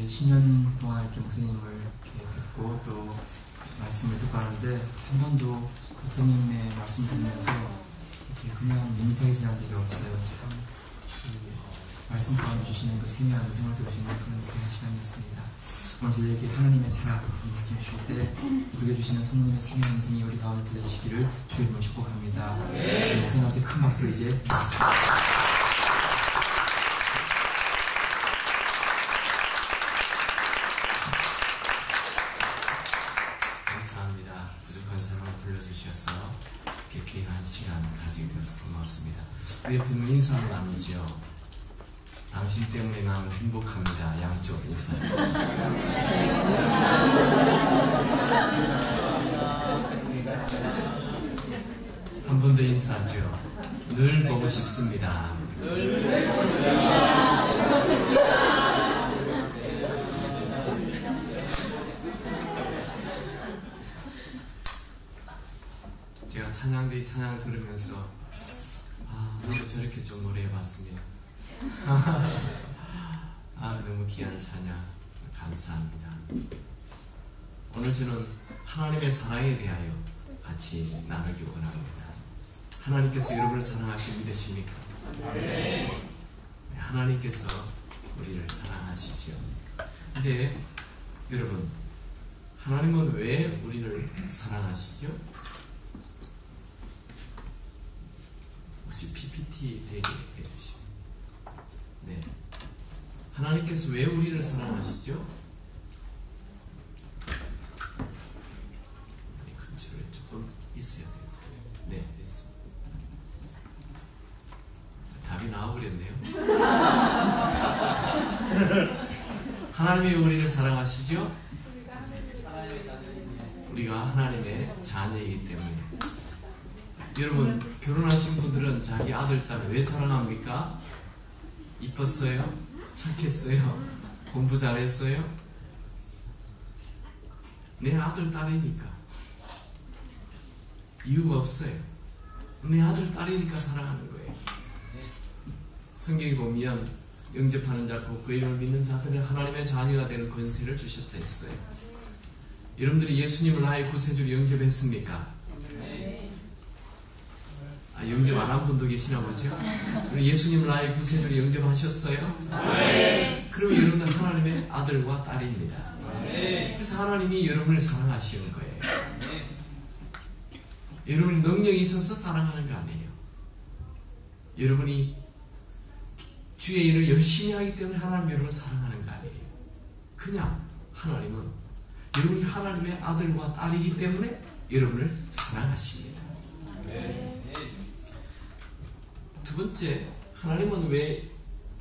이제 10년 동안 이렇게 목사님을 이렇게 뵙고 또 말씀을 듣고 하는데 한 번도 목사님의 말씀 듣면서 이렇게 그냥 밋밋하게 지난 적이 없어요. 참 그 말씀 가운데 주시는 그 세미한 음성을 들으시는 그런 귀한 시간이었습니다. 오늘 저희에게 하나님의 사랑을 느끼실 때 우리에게 주시는 성령님의 세미한 음성이 우리 가운데 들려주시기를 주의 이름으로 축복합니다. 목사님 앞에 큰 박수로 이제 감사합니다. 부족한 사람을 불러주셔서 이렇게 귀한 시간 가지게 되어서 고맙습니다. 우리 옆에 인사 한번 나누죠. 당신 때문에 나는 행복합니다. 양쪽 인사해주세요. 한 번 더 인사하죠. 늘 보고 싶습니다. 제가 찬양대 찬양 들으면서 나도 저렇게 좀 노래해봤으면 너무 귀한 찬양 감사합니다. 오늘 저는 하나님의 사랑에 대하여 같이 나누기 원합니다. 하나님께서 여러분을 사랑하시는 믿으십니까? 네. 하나님께서 우리를 사랑하시죠. 근데 여러분, 하나님은 왜 우리를 사랑하시죠? 혹시 PPT 되게 해주시면. 네. 하나님께서 왜 우리를 사랑하시죠? 근처에 조금 있어야 됩니다. 네, 됐습니다. 답이 나와버렸네요. 하나님이 우리를 사랑하시죠? 우리가 하나님의 자녀이기 때문에. 여러분, 결혼하신 분들은 자기 아들, 딸 왜 사랑합니까? 이뻤어요? 착했어요? 공부 잘했어요? 내 아들, 딸이니까. 이유가 없어요. 내 아들, 딸이니까 사랑하는 거예요. 성경에 보면 영접하는 자, 그 이름을 믿는 자들은 하나님의 자녀가 되는 권세를 주셨다 했어요. 여러분들이 예수님을 나의 구세주로 영접했습니까? 영접 안 한 분도 계시나 보죠? 예수님을 나의 구세주로 영접하셨어요? 네. 그럼 여러분은 하나님의 아들과 딸입니다. 네. 그래서 하나님이 여러분을 사랑하시는 거예요. 네. 여러분이 능력이 있어서 사랑하는 거 아니에요. 여러분이 주의 일을 열심히 하기 때문에 하나님 여러분을 사랑하는 거 아니에요. 그냥 하나님은 여러분이 하나님의 아들과 딸이기 때문에 여러분을 사랑하십니다. 네. 두 번째, 하나님은 왜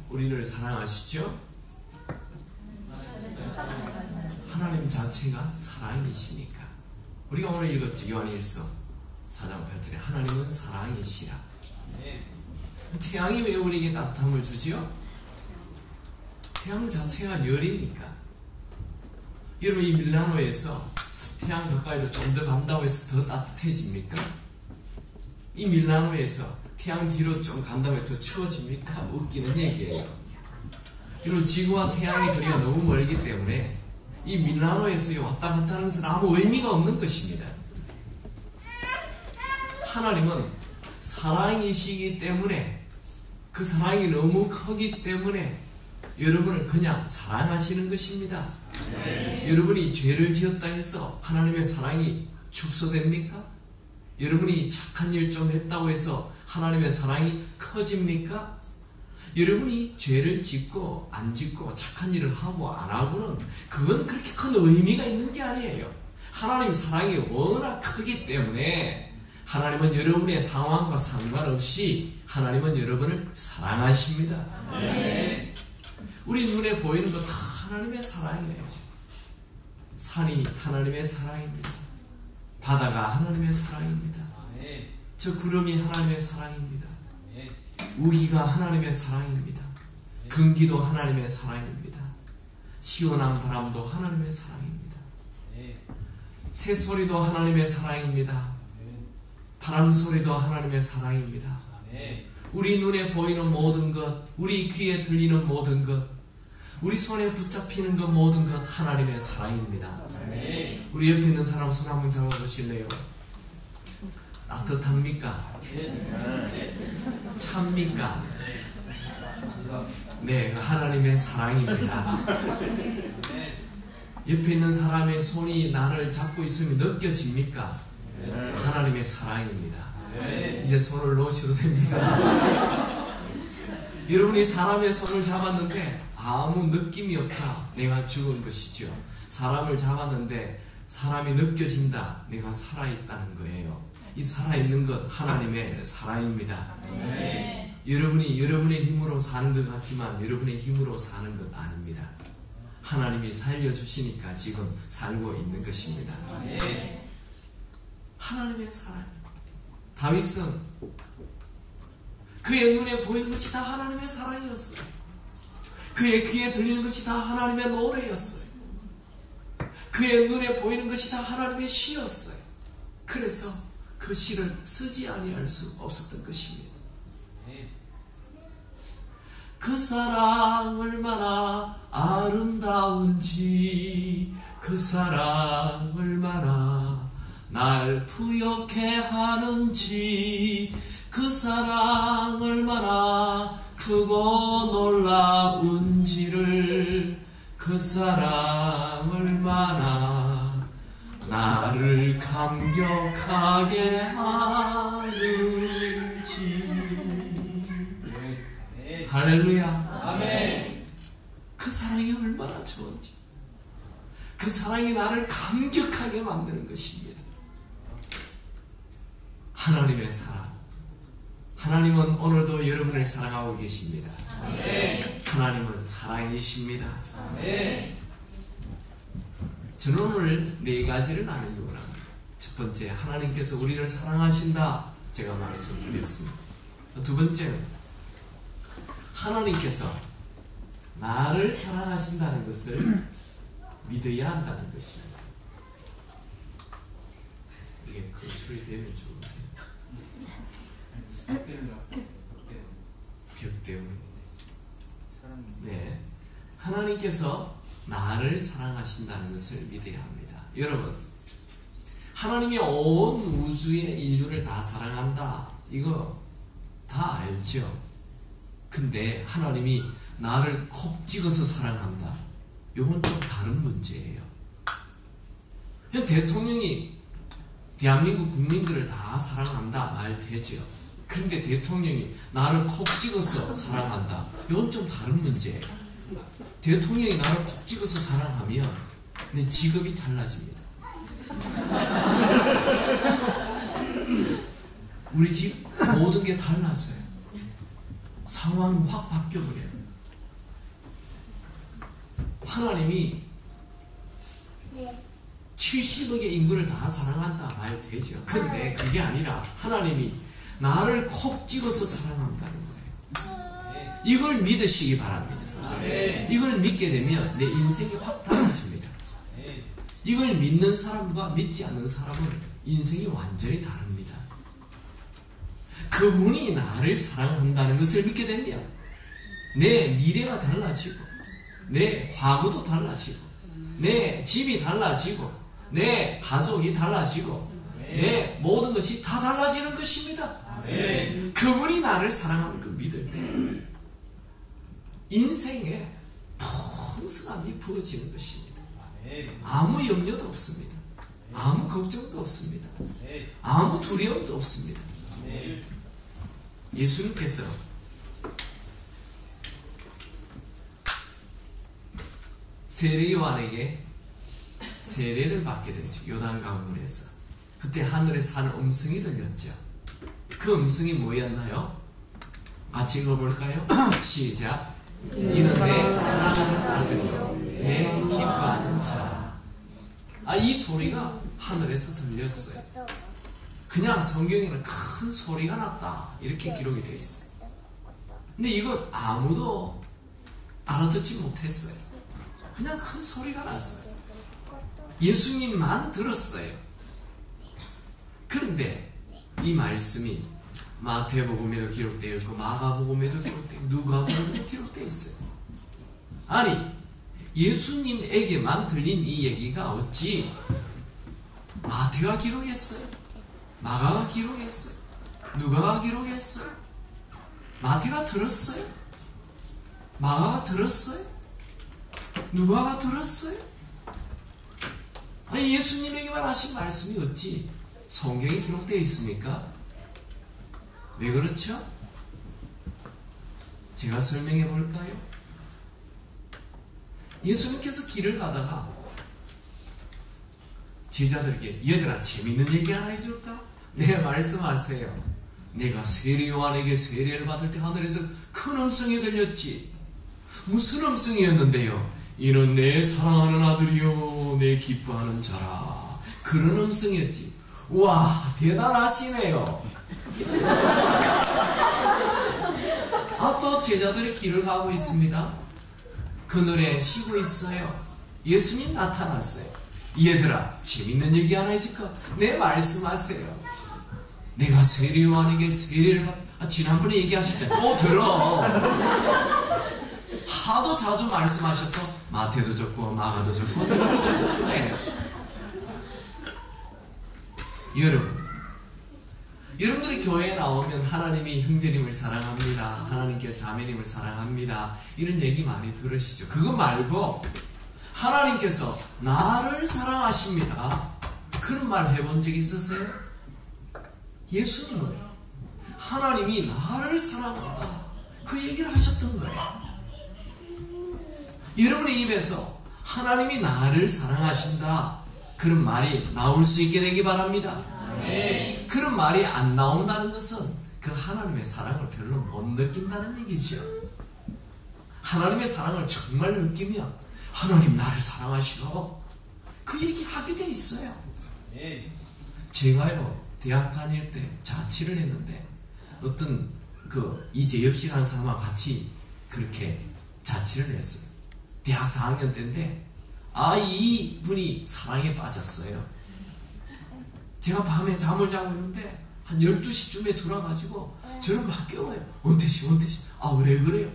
우리를 사랑하시죠? 하나님 자체가 사랑이시니까. 우리가 오늘 읽었죠. 요한일서 4장 8절에 하나님은 사랑이시라. 태양이 왜 우리에게 따뜻함을 주지요? 태양 자체가 열이니까. 여러분, 이 밀라노에서 태양 가까이로 좀 더 간다고 해서 더 따뜻해집니까? 이 밀라노에서 태양 뒤로 좀 간다고 해서 더 추워집니까? 웃기는 얘기예요. 여러분, 지구와 태양의 거리가 너무 멀기 때문에 이 밀라노에서 왔다 갔다 하는 것은 아무 의미가 없는 것입니다. 하나님은 사랑이시기 때문에, 그 사랑이 너무 크기 때문에 여러분을 그냥 사랑하시는 것입니다. 네. 여러분이 죄를 지었다 해서 하나님의 사랑이 축소됩니까? 여러분이 착한 일 좀 했다고 해서 하나님의 사랑이 커집니까? 여러분이 죄를 짓고 안 짓고 착한 일을 하고 안 하고는 그건 그렇게 큰 의미가 있는 게 아니에요. 하나님 사랑이 워낙 크기 때문에 하나님은 여러분의 상황과 상관없이 하나님은 여러분을 사랑하십니다. 네. 우리 눈에 보이는 거 다 하나님의 사랑이에요. 산이 하나님의 사랑입니다. 바다가 하나님의 사랑입니다. 저 구름이 하나님의 사랑입니다. 우기가 하나님의 사랑입니다. 금기도 하나님의 사랑입니다. 시원한 바람도 하나님의 사랑입니다. 새소리도 하나님의 사랑입니다. 바람소리도 하나님의 사랑입니다. 우리 눈에 보이는 모든 것, 우리 귀에 들리는 모든 것, 우리 손에 붙잡히는 것 모든 것 하나님의 사랑입니다. 우리 옆에 있는 사람 손 한번 잡아보실래요? 따뜻합니까? 찹니까? 네, 하나님의 사랑입니다. 옆에 있는 사람의 손이 나를 잡고 있으면 느껴집니까? 하나님의 사랑입니다. 이제 손을 놓으셔도 됩니다. 여러분이 사람의 손을 잡았는데 아무 느낌이 없다. 내가 죽은 것이죠. 사람을 잡았는데 사람이 느껴진다. 내가 살아있다는 거예요. 이 살아있는 것 하나님의 사랑입니다. 여러분이 여러분의 힘으로 사는 것 같지만 여러분의 힘으로 사는 것 아닙니다. 하나님이 살려주시니까 지금 살고 있는 것입니다. 하나님의 사랑. 다윗은 그의 눈에 보이는 것이 다 하나님의 사랑이었어요. 그의 귀에 들리는 것이 다 하나님의 노래였어요. 그의 눈에 보이는 것이 다 하나님의 시였어요. 그래서 그 시를 쓰지 아니할 수 없었던 것입니다. 그 사랑 얼마나 아름다운지, 그 사랑 얼마나 날 부욕해 하는지, 그 사랑 얼마나 크고 놀라운지를, 그 사랑 얼마나 나를 감격하게 하는지. 할렐루야. 아멘. 그 사랑이 얼마나 좋은지, 그 사랑이 나를 감격하게 만드는 것입니다. 하나님의 사랑. 하나님은 오늘도 여러분을 사랑하고 계십니다. 아멘. 하나님은 사랑이십니다. 아멘. 저는 오늘 네 가지를 나누기 원합니다. 첫 번째, 하나님께서 우리를 사랑하신다. 제가 말씀드렸습니다. 두 번째는 하나님께서 나를 사랑하신다는 것을 믿어야 한다는 것입니다. 이게 건축이 되면 좋은데 벽 때문에. 네, 하나님께서 나를 사랑하신다는 것을 믿어야 합니다. 여러분, 하나님이 온 우주의 인류를 다 사랑한다, 이거 다 알죠? 근데 하나님이 나를 콕 찍어서 사랑한다, 이건 좀 다른 문제예요. 대통령이 대한민국 국민들을 다 사랑한다 말 되죠. 근데 대통령이 나를 콕 찍어서 사랑한다, 이건 좀 다른 문제예요. 대통령이 나를 콕 찍어서 사랑하면 내 직업이 달라집니다. 우리 집 모든 게 달라져요. 상황이 확 바뀌어버려요. 하나님이 70억의 인구를 다 사랑한다 말 되죠. 근데 그게 아니라 하나님이 나를 콕 찍어서 사랑한다는 거예요. 이걸 믿으시기 바랍니다. 이걸 믿게 되면 내 인생이 확 달라집니다. 이걸 믿는 사람과 믿지 않는 사람은 인생이 완전히 다릅니다. 그분이 나를 사랑한다는 것을 믿게 되면 내 미래가 달라지고, 내 과거도 달라지고, 내 집이 달라지고, 내 가족이 달라지고, 내 모든 것이 다 달라지는 것입니다. 그분이 나를 사랑하는 걸 믿을 때 인생에 풍성함이 부어지는 것입니다. 아무 염려도 없습니다. 아무 걱정도 없습니다. 아무 두려움도 없습니다. 예수님께서 세례 요한에게 세례를 받게 되죠. 요단강물에서. 그때 하늘에서 한 음성이 들렸죠. 그 음성이 뭐였나요? 같이 읽어볼까요? 시작. 이는 내 사랑하는 아들이요 내 기뻐하는 자. 이 소리가 하늘에서 들렸어요. 그냥 성경에는 큰 소리가 났다 이렇게 기록이 되어 있어요. 근데 이거 아무도 알아듣지 못했어요. 그냥 큰 소리가 났어요. 예수님만 들었어요. 그런데 이 말씀이 마태복음에도 기록되어 있고 마가복음에도 기록되어 있고 누가복음에도 기록되어 있어요. 아니, 예수님에게만 들린 이 얘기가 어찌 마태가 기록했어요? 마가가 기록했어요? 누가가 기록했어요? 마태가 들었어요? 마가가 들었어요? 누가가 들었어요? 아니, 예수님에게만 하신 말씀이 어찌 성경에 기록되어 있습니까? 왜 그렇죠? 제가 설명해 볼까요? 예수님께서 길을 가다가 제자들에게 얘들아 재밌는 얘기 하나 해줄까? 네, 말씀하세요. 내가 세례 요한에게 세례를 받을 때 하늘에서 큰 음성이 들렸지. 무슨 음성이었는데요? 이는 내 사랑하는 아들이요 내 기뻐하는 자라. 그런 음성이었지. 우와, 대단하시네요. 또 제자들이 길을 가고 있습니다. 그늘에 쉬고 있어요. 예수님 나타났어요. 얘들아 재밌는 얘기 하나 해줄까? 네, 말씀하세요. 내가 세례 요한에게 세례를 지난번에 얘기하셨죠? 또 들어. 하도 자주 말씀하셔서 마태도 적고 마가도 적고 누가도 적고 거예요. 여러분들이 교회에 나오면 하나님이 형제님을 사랑합니다, 하나님께서 자매님을 사랑합니다, 이런 얘기 많이 들으시죠? 그거 말고 하나님께서 나를 사랑하십니다, 그런 말 해본 적 있으세요? 예수님은 하나님이 나를 사랑한다, 그 얘기를 하셨던 거예요. 여러분의 입에서 하나님이 나를 사랑하신다, 그런 말이 나올 수 있게 되기 바랍니다. 네. 그런 말이 안 나온다는 것은 그 하나님의 사랑을 별로 못 느낀다는 얘기죠. 하나님의 사랑을 정말 느끼면 하나님 나를 사랑하시고 그 얘기 하게 돼 있어요. 네. 제가요 대학 다닐 때 자취를 했는데 어떤 그 이재엽 씨라는 사람과 같이 그렇게 자취를 했어요. 대학 4학년 때인데 이분이 사랑에 빠졌어요. 제가 밤에 잠을 자고 있는데 한 12시쯤에 들어와가지고 저를 막 깨워요. 원태씨 왜 그래요?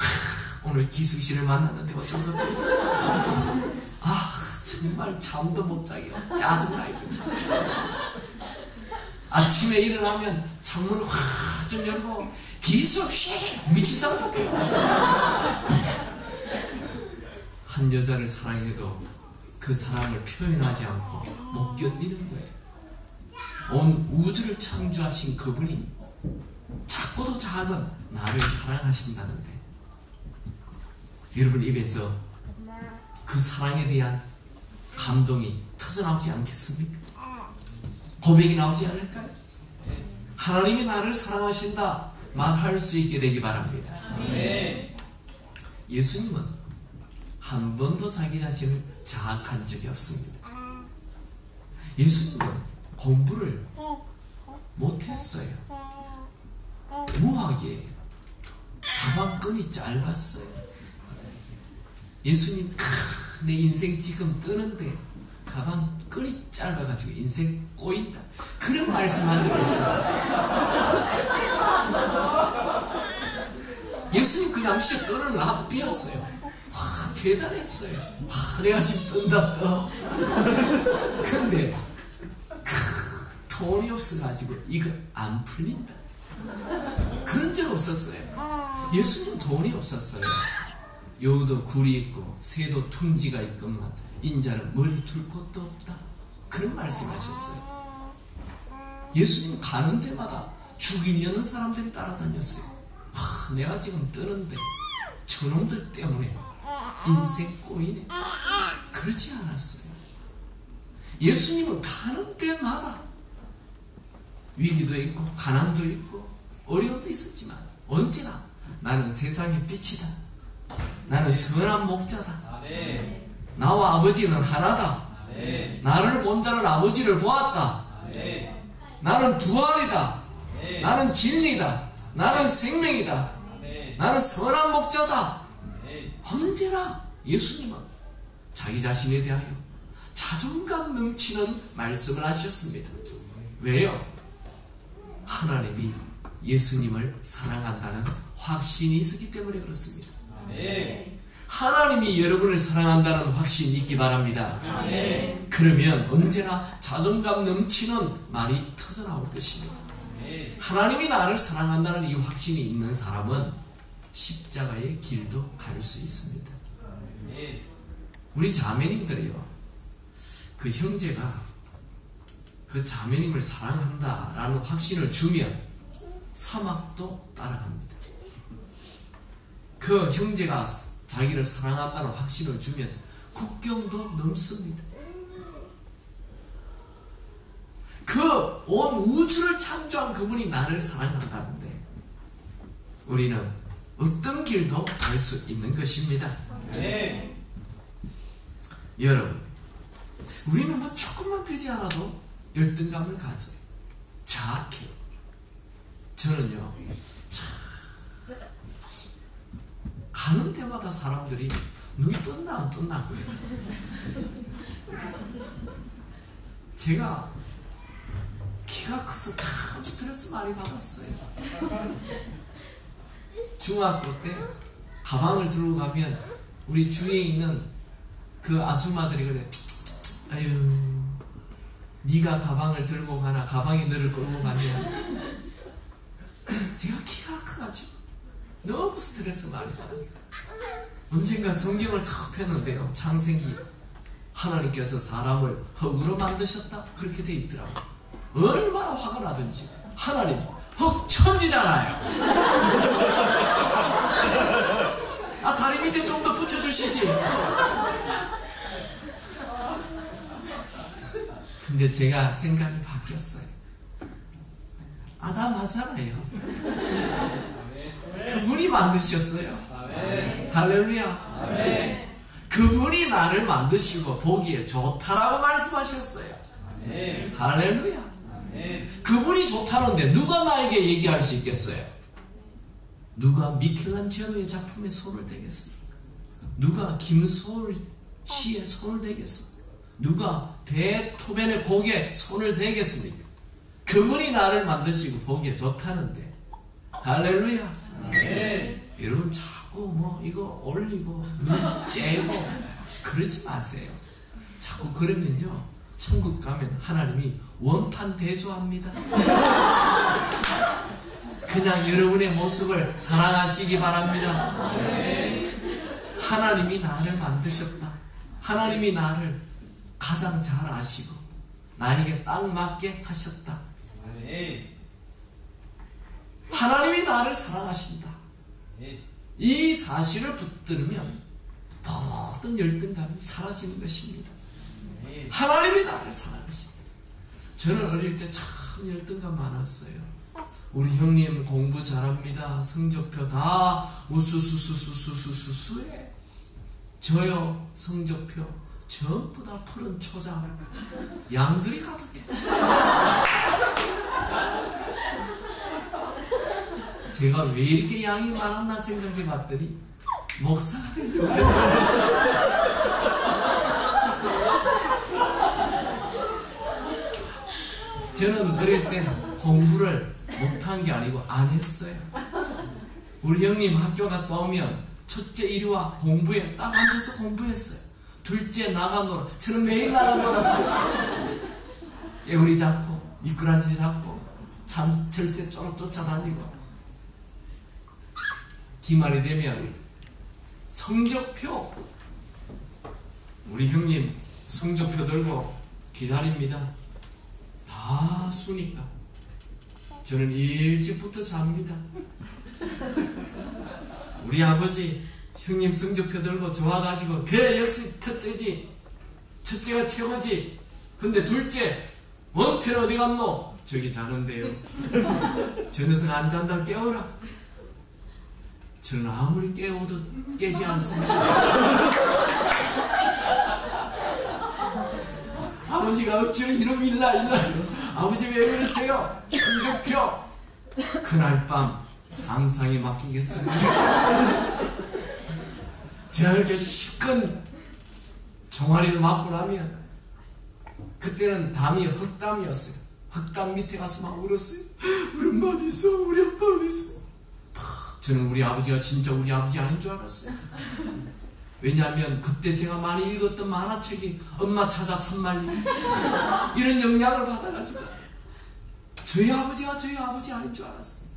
오늘 기숙씨를 만났는데 어쩌고 정말 잠도 못 자게 짜증나요. 아침에 일어나면 창문을 확 좀 열고 기숙씨 미친 사람 같아요. 한 여자를 사랑해도 그 사랑을 표현하지 않고 못 견디는 거예요. 온 우주를 창조하신 그분이 작고도 작은 나를 사랑하신다는데 여러분 입에서 그 사랑에 대한 감동이 터져나오지 않겠습니까? 고백이 나오지 않을까요? 하나님이 나를 사랑하신다 말할 수 있게 되기 바랍니다. 예수님은 한 번도 자기 자신을 자학한 적이 없습니다. 예수님은 공부를 못했어요. 무학이에요. 가방끈이 짧았어요. 예수님 내 인생 지금 뜨는데 가방끈이 짧아가지고 인생 꼬인다, 그런 말씀한 적 있어요. 예수님 그 당시에 떠는 랍비였어요. 대단했어요. 내가 지금 뜬다 떠. 근데 돈이 없어가지고 이거 안 풀린다, 그런 적 없었어요. 예수님 돈이 없었어요. 여우도 굴이 있고 새도 둥지가 있건만 인자는 머리 둘 곳도 없다, 그런 말씀하셨어요. 예수님 가는 데마다 죽이려는 사람들이 따라다녔어요. 내가 지금 뜨는데 저놈들 때문에 인생 꼬이네, 그렇지 않았어요. 예수님은 가는 데마다 위기도 있고 가난도 있고 어려움도 있었지만 언제나 나는 세상의 빛이다, 나는 선한 목자다, 나와 아버지는 하나다, 나를 본 자는 아버지를 보았다, 나는 부활이다, 나는 진리다, 나는 생명이다, 나는 선한 목자다. 언제나 예수님은 자기 자신에 대하여 자존감 넘치는 말씀을 하셨습니다. 왜요? 하나님이 예수님을 사랑한다는 확신이 있었기 때문에 그렇습니다. 하나님이 여러분을 사랑한다는 확신이 있기 바랍니다. 아멘. 그러면 언제나 자존감 넘치는 말이 터져나올 것입니다. 하나님이 나를 사랑한다는 이 확신이 있는 사람은 십자가의 길도 갈 수 있습니다. 우리 자매님들이요, 그 형제가 그 자매님을 사랑한다라는 확신을 주면 사막도 따라갑니다. 그 형제가 자기를 사랑한다는 확신을 주면 국경도 넘습니다. 그 온 우주를 창조한 그분이 나를 사랑한다는데 우리는 어떤 길도 갈 수 있는 것입니다. 네. 여러분, 우리는 뭐 조금만 되지 않아도 열등감을 가져요. 자학해요. 저는요, 참 가는 데마다 사람들이 눈이 떴나 안 떴나 그래요. 제가 키가 커서 참 스트레스 많이 받았어요. 중학교 때 가방을 들고 가면 우리 주위에 있는 그 아줌마들이 그래, 아유, 네가 가방을 들고 가나 가방이 너를 끌고 가냐. 제가 키가 커가지고 너무 스트레스 많이 받았어요. 언젠가 성경을 탁 폈는데요, 창세기 하나님께서 사람을 흙으로 만드셨다 그렇게 돼 있더라고요. 얼마나 화가 나든지. 하나님 흙 천지잖아요. 아, 다리 밑에 좀 더 붙여주시지. 근데 제가 생각이 바뀌었어요. 아담 하잖아요. 그분이 만드셨어요. 할렐루야. 그분이 나를 만드시고 보기에 좋다라고 말씀하셨어요. 할렐루야. 그분이 좋다는데 누가 나에게 얘기할 수 있겠어요? 누가 미켈란젤로의 작품에 손을 대겠습니까? 누가 김소월 씨의 손을 대겠습니까? 누가 베토벤의 곡에 손을 대겠습니까? 그분이 나를 만드시고 보기에 좋다는데. 할렐루야. 여러분 자꾸 뭐 이거 올리고 눈 째고 그러지 마세요. 자꾸 그러면요, 천국 가면 하나님이 원판 대조합니다. 그냥 여러분의 모습을 사랑하시기 바랍니다. 하나님이 나를 만드셨다. 하나님이 나를 가장 잘 아시고 나에게 딱 맞게 하셨다. 하나님이 나를 사랑하신다. 이 사실을 붙들으면 모든 열등감이 사라지는 것입니다. 하나님이 나를 사랑하신다. 저는 어릴 때 참 열등감 많았어요. 우리 형님 공부 잘합니다. 성적표 다 우수수수수수수수수해. 저요, 성적표 전부 다 푸른 초장, 양들이 가득했어요. 제가 왜 이렇게 양이 많았나 생각해 봤더니 목사가 되려고 저는 어릴 때 공부를 못한 게 아니고 안 했어요. 우리 형님 학교 갔다 오면 첫째 이리 와 공부해. 딱 앉아서 공부했어요. 둘째 나가 놀아. 저는 매일 나가 놀았어요. 깨우리 잡고 미꾸라지 잡고 절새 쫓아다니고. 기말이 되면 성적표, 우리 형님 성적표 들고 기다립니다. 다 수니까 저는 일찍부터 잡니다. 우리 아버지 형님 성적표 들고 좋아가지고 그래 역시 첫째지, 첫째가 최고지. 근데 둘째 원태는 어디 갔노? 저기 자는데요. 저 녀석 안 잔다 깨워라. 저는 아무리 깨워도 깨지 않습니다. 아버지가 억지로 이놈 일라. 아버지 왜 그러세요? 성적표. 그날 밤 상상에 맡기겠습니다. 제가 이렇게 시큰 종아리를 맞고 나면 그때는 담이 흑담이었어요. 흑담 밑에 가서 막 울었어요. 우리 엄마 어디 있어? 우리 아빠 어디 있어? 저는 우리 아버지가 진짜 우리 아버지 아닌 줄 알았어요. 왜냐하면 그때 제가 많이 읽었던 만화책이 엄마 찾아 산말리 이런 영향을 받아가지고 저희 아버지가 저희 아버지 아닌 줄 알았어요.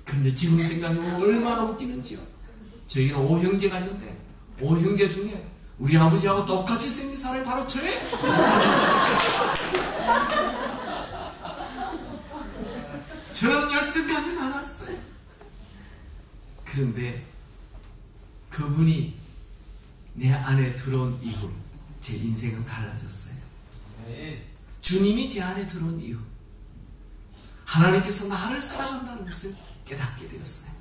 그런데 지금 생각해보면 얼마나 웃기는지요. 저희는 5형제가 있는데 5형제 중에 우리 아버지하고 똑같이 생긴 사람이 바로 저예요. 저런 열등감이 많았어요. 그런데 그분이 내 안에 들어온 이후 제 인생은 달라졌어요. 주님이 제 안에 들어온 이후 하나님께서 나를 사랑한다는 것을 깨닫게 되었어요.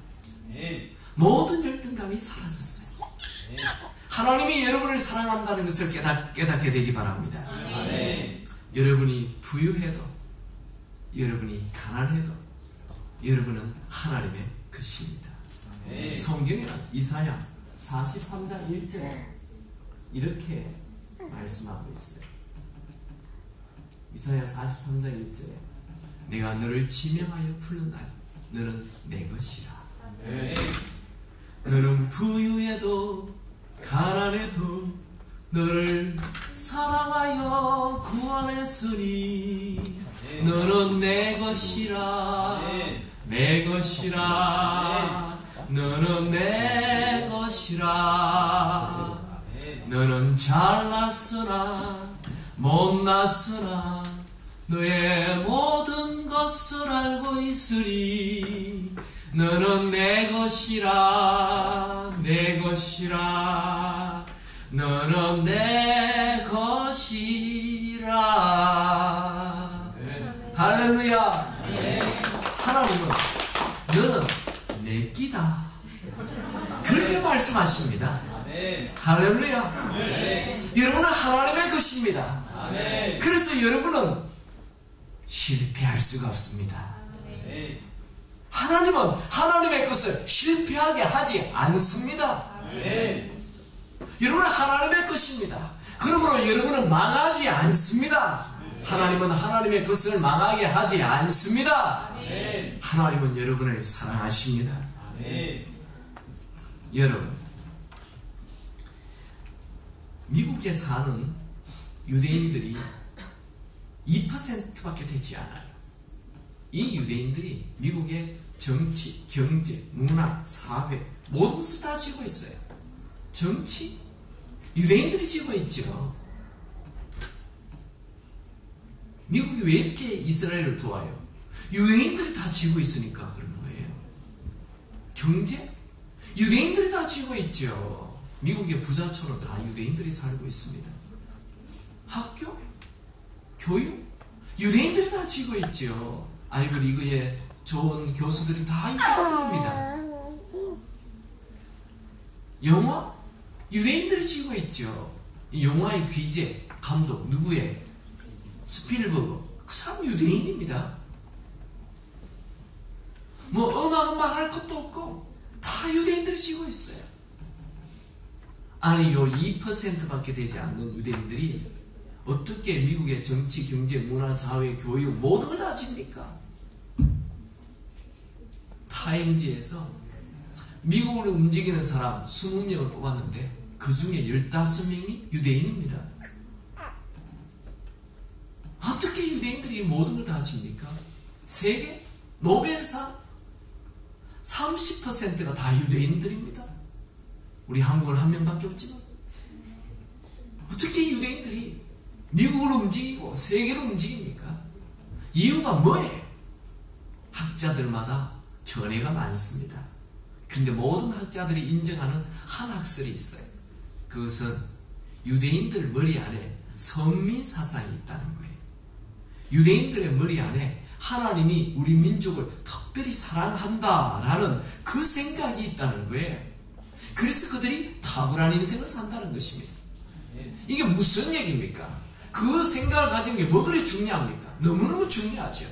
모든 열등감이 사라졌어요. 하나님이 여러분을 사랑한다는 것을 깨닫게 되기 바랍니다. 여러분이 부유해도 여러분이 가난해도 여러분은 하나님의 것입니다. 성경에는 이사야 43장 1절에 이렇게 말씀하고 있어요. 이사야 43장 1절에 내가 너를 지명하여 부른 날 너는 내 것이라. 너는 부유해도 가난해도 너를 사랑하여 구원했으니 너는 내 것이라. 내 것이라. 너는 내 것이라. 너는 잘났으나 못났으나 너의 모든 것을 알고 있으니 너는 내 것이라. 내 것이라. 너는 내 것이라. 할렐루야. 하나님은 너는 내 끼다 그렇게 말씀하십니다. 할렐루야. 여러분은 하나님의 것입니다. 그래서 여러분은 실패할 수가 없습니다. 하나님은 하나님의 것을 실패하게 하지 않습니다. 여러분은 하나님의 것입니다. 그러므로 여러분은 망하지 않습니다. 하나님은 하나님의 것을 망하게 하지 않습니다. 하나님은 여러분을 사랑하십니다. 여러분, 미국에 사는 유대인들이 2%밖에 되지 않아요. 이 유대인들이 미국의 정치, 경제, 문화, 사회 모든 것을 다 쥐고 있어요. 정치? 유대인들이 쥐고 있죠. 미국이 왜 이렇게 이스라엘을 도와요? 유대인들이 다 쥐고 있으니까 그런 거예요. 경제? 유대인들이 다 쥐고 있죠. 미국의 부자촌은 다 유대인들이 살고 있습니다. 학교? 교육? 유대인들이 다 쥐고 있죠. 아이브리그의 좋은 교수들이 다 유대인들입니다. 영화? 유대인들이 쥐고 있죠. 영화의 귀재, 감독 누구예요? 스필버그. 그 사람 유대인입니다. 뭐 음악은 말할 것도 없고 다 유대인들이 쥐고 있어요. 아니 요 2%밖에 되지 않는 유대인들이 어떻게 미국의 정치, 경제, 문화, 사회, 교육 모든 걸 다 집니까? 타임지에서 미국을 움직이는 사람 20명을 뽑았는데 그 중에 15명이 유대인입니다. 어떻게 유대인들이 모든 걸 다 집니까? 세계 노벨상 30%가 다 유대인들입니다. 우리 한국은 한 명밖에 없지만 어떻게 유대인들이 미국을 움직이고 세계를 움직입니까? 이유가 뭐예요? 학자들마다 견해가 많습니다. 근데 모든 학자들이 인정하는 한 학설이 있어요. 그것은 유대인들 머리 안에 선민 사상이 있다는 거예요. 유대인들의 머리 안에 하나님이 우리 민족을 특별히 사랑한다라는 그 생각이 있다는 거예요. 그래서 그들이 탁월한 인생을 산다는 것입니다. 이게 무슨 얘기입니까? 그 생각을 가진 게 뭐 그리 중요합니까? 너무너무 중요하죠.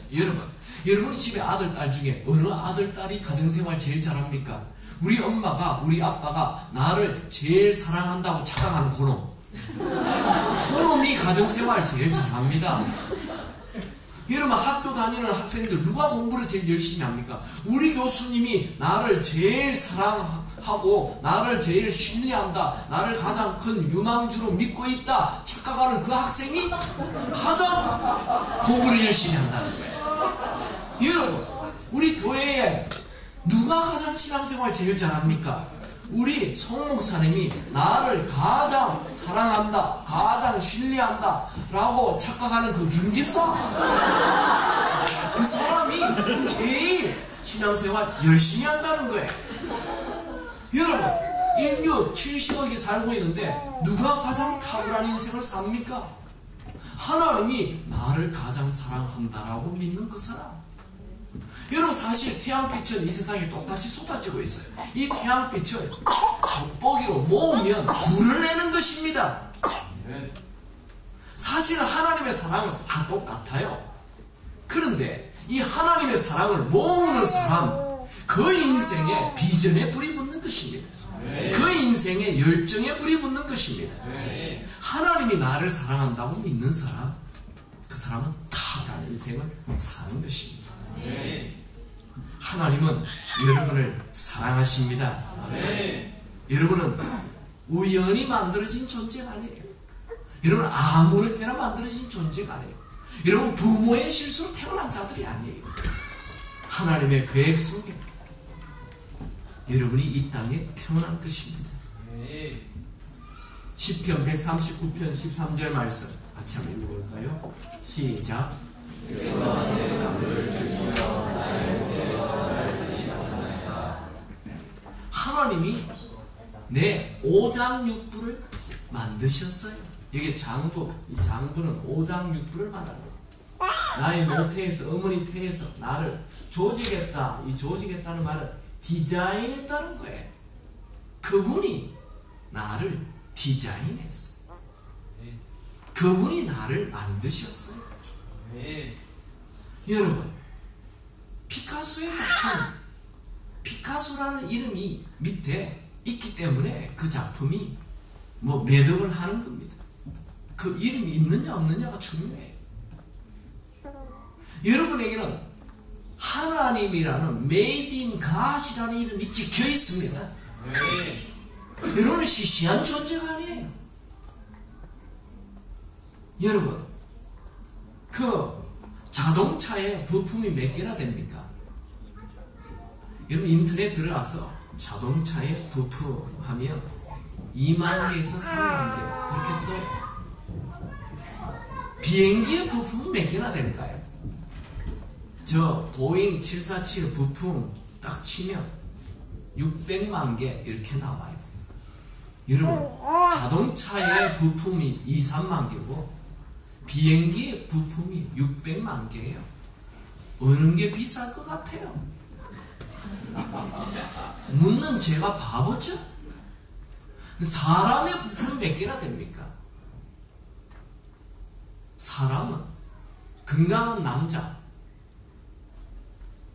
여러분이 집에 아들, 딸 중에 어느 아들, 딸이 가정생활 제일 잘합니까? 우리 엄마가, 우리 아빠가 나를 제일 사랑한다고 착각하는 그놈. 그놈이 가정생활 제일 잘합니다. 여러분 학교 다니는 학생들 누가 공부를 제일 열심히 합니까? 우리 교수님이 나를 제일 사랑하고 나를 제일 신뢰한다, 나를 가장 큰 유망주로 믿고 있다 착각하는 그 학생이 가장 공부를 열심히 한다는 거예요. 여러분, 우리 교회에 누가 가장 신앙생활 제일 잘합니까? 우리 송 목사님이 나를 가장 사랑한다, 가장 신뢰한다 라고 착각하는 그 김집사, 그 사람이 제일 신앙생활 열심히 한다는 거예요. 여러분, 인류 70억이 살고 있는데 누가 가장 탁월한 인생을 삽니까? 하나님이 나를 가장 사랑한다라고 믿는 그 사람. 여러분, 사실 태양빛은 이 세상에 똑같이 쏟아지고 있어요. 이 태양빛을 돋보기로 모으면 불을 내는 것입니다. 사실은 하나님의 사랑은 다 똑같아요. 그런데 이 하나님의 사랑을 모으는 사람, 그 인생에 비전에 불이 붙는 것입니다. 그 인생에 열정에 불이 붙는 것입니다. 하나님이 나를 사랑한다고 믿는 사람, 그 사람은 탁월한 인생을 사는 것입니다. 하나님은 여러분을 사랑하십니다. 여러분은 우연히 만들어진 존재가 아니에요. 여러분은 아무렇게나 만들어진 존재가 아니에요. 여러분 부모의 실수로 태어난 자들이 아니에요. 하나님의 계획 속에 여러분이 이 땅에 태어난 것입니다. 시편 139편 13절 말씀 같이 한번 읽어볼까요? 시작. 하나님이 내 오장육부를 만드셨어요. 이게 장부, 이 장부는 오장육부를 말합니다. 나의 모태에서, 어머니 태에서 나를 조직했다. 이 조직했다는 말은 디자인했다는 거예요. 그분이 나를 디자인했어. 그분이 나를 만드셨어요. 여러분, 피카소의 작품, 피카소라는 이름이 밑에 있기 때문에 그 작품이 뭐 매듭을 하는 겁니다. 그 이름이 있느냐 없느냐가 중요해요. 여러분에게는 하나님이라는 메이드 인 갓이라는 이름이 찍혀 있습니다. 여러분은 시시한 존재가 아니에요. 여러분, 그 자동차에 부품이 몇 개나 됩니까? 여러분 인터넷 들어가서 자동차에 부품 하면 2만 개에서 3만 개 그렇게 떠요. 비행기의 부품은 몇 개나 될까요? 저 보잉 747 부품 딱 치면 600만 개 이렇게 나와요. 여러분, 자동차의 부품이 2, 3만 개고 비행기의 부품이 600만 개예요. 어느 게 비쌀 것 같아요? 묻는 제가 바보죠? 사람의 부품이 몇 개나 됩니까? 사람은, 건강한 남자,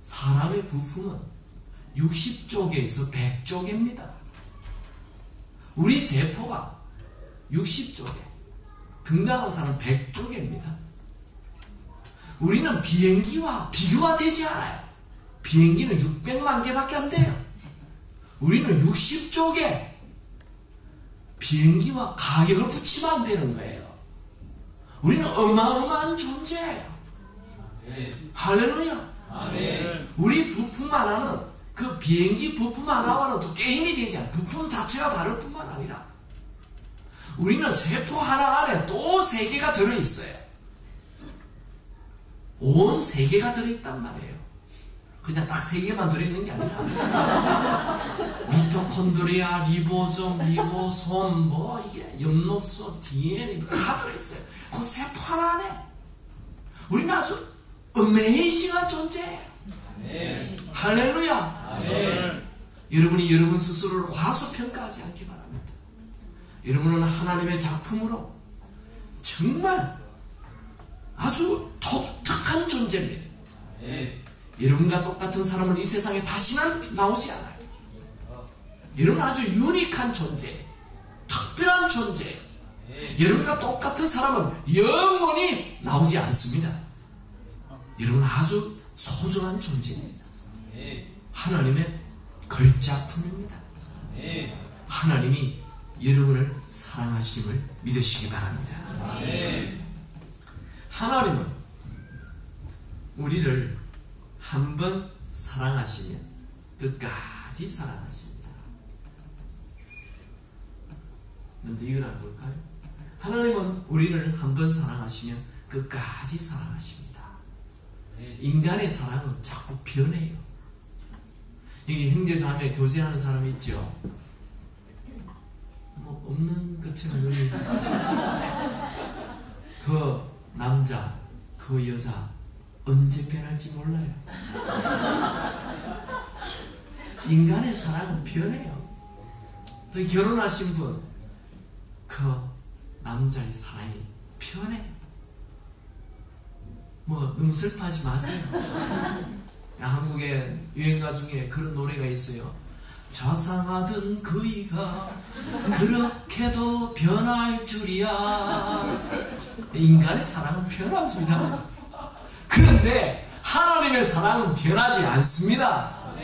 사람의 부품은 60쪽에서 100쪽입니다. 우리 세포가 60쪽에, 건강한 사람은 100쪽입니다. 우리는 비행기와 비교가 되지 않아요. 비행기는 600만 개밖에 안 돼요. 우리는 60쪽에 비행기와 가격을 붙이면 안 되는 거예요. 우리는 어마어마한 존재예요. 할렐루야. 우리 부품 하나는 그 비행기 부품 하나와는 또 게임이 되지 않아요. 부품 자체가 다를 뿐만 아니라 우리는 세포 하나 안에 또 3개가 들어있어요. 온 3개가 들어있단 말이에요. 그냥 딱 3개만 들어있는 게 아니라 미토콘드리아, 리보솜, 리보솜, 뭐 이게 엽록소, DNA 다 들어있어요. 그 세포 하나 안에 우리는 아주 어메이징한 존재예요. 할렐루야. 여러분이 여러분 스스로를 과소평가하지 않기 바랍니다. 여러분은 하나님의 작품으로 정말 아주 독특한 존재입니다. 여러분과 똑같은 사람은 이 세상에 다시는 나오지 않아요. 여러분은 아주 유니크한 존재, 특별한 존재. 여러분과 똑같은 사람은 영원히 나오지 않습니다. 여러분 아주 소중한 존재입니다. 하나님의 걸작품입니다. 하나님이 여러분을 사랑하심을 믿으시기 바랍니다. 하나님은 우리를 한번 사랑하시면 끝까지 사랑하십니다. 먼저 이걸 한번 볼까요? 하나님은 우리를 한번 사랑하시면 끝까지 사랑하십니다. 인간의 사랑은 자꾸 변해요. 여기 형제자매 교제하는 사람이 있죠? 뭐 없는 것처럼 눈이 그 남자, 그 여자 언제 변할지 몰라요. 인간의 사랑은 변해요. 또 결혼하신 분, 그 남자의 사랑이 변해요. 뭐 너무 슬퍼하지 마세요. 한국의 유행가 중에 그런 노래가 있어요. 자상하던 그이가 그렇게도 변할 줄이야. 인간의 사랑은 변합니다. 그런데 하나님의 사랑은 변하지 않습니다.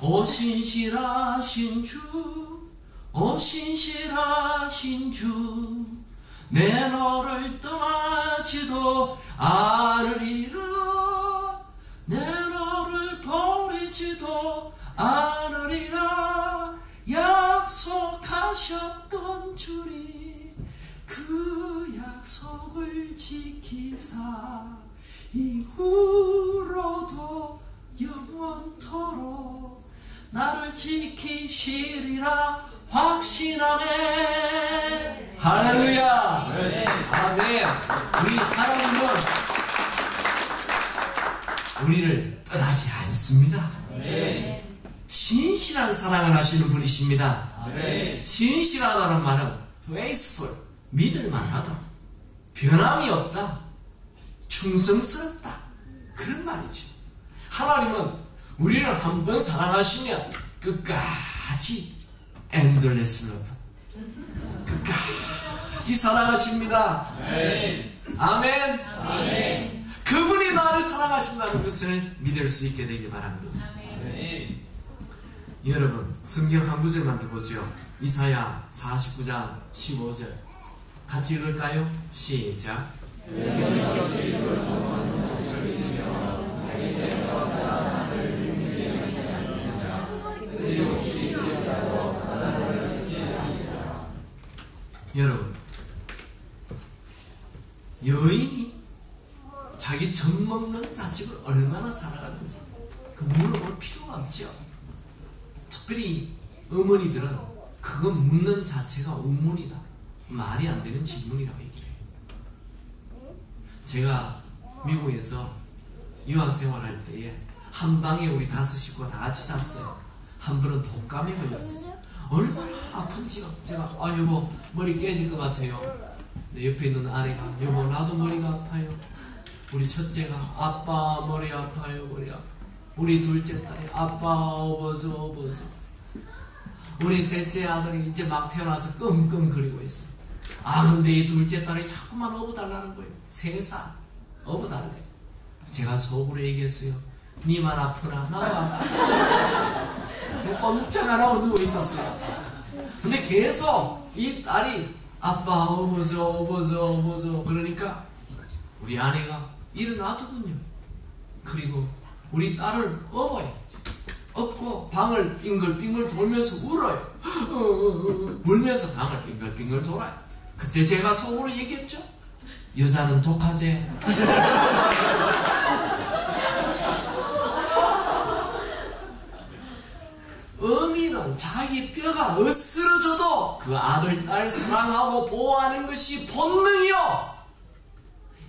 오 신실하신 주, 오 신실하신 주, 내 너를 떠나지도 않으리라. 내 너를 버리지도 않으리라. 약속하셨던 주님 그 약속을 지키사 이후로도 영원토록 나를 지키시리라 확신하네. 할렐루야. 아멘. 우리 하나님은 우리를 떠나지 않습니다. 진실한 사랑을 하시는 분이십니다. 진실하다는 말은 faithful, 믿을만하다, 변함이 없다, 충성스럽다, 그런 말이죠. 하나님은 우리를 한번 사랑하시면 끝까지 endless love, 끝까지 사랑하십니다. 아멘. 아멘. 그분이 나를 사랑하신다는 것을 믿을 수 있게 되기 바랍니다. 여러분 성경 한 구절만 더 보죠. 이사야 49장 15절 같이 읽을까요? 시작. 여러분 여인이 자기 젖 먹는 자식을 얼마나 사랑하는지 그 물어볼 필요가 없죠. 특별히 어머니들은 그거 묻는 자체가 우문이다, 말이 안 되는 질문이라고 얘기해요. 제가 미국에서 유학생활할 때에 한 방에 우리 5 식구가 다 같이 잤어요. 한 번은 독감에 걸렸어요. 얼마나 아픈지가 제가 여보 머리 깨질 것 같아요. 내 옆에 있는 아내가 여보 나도 머리가 아파요. 우리 첫째가 아빠 머리 아파요, 머리 아파. 우리 둘째 딸이 아빠 업어줘. 우리 셋째 아들이 이제 막 태어나서 끙끙거리고 있어요. 근데 이 둘째 딸이 자꾸만 업어달라는 거예요. 3살 업어달래. 제가 속으로 얘기했어요. 니만 아프나 나도 아파. 꼼짝 안 하고 누워 있었어요. 근데 계속 이 딸이 아빠 업어줘 그러니까 우리 아내가 일어나더군요. 그리고 우리 딸을 업어요. 업고 방을 빙글빙글 돌면서 울어요. 울면서 방을 빙글빙글 돌아요. 그때 제가 속으로 얘기했죠. 여자는 독하지. 어미는 자기 뼈가 으스러져도 그 아들, 딸 사랑하고 보호하는 것이 본능이요.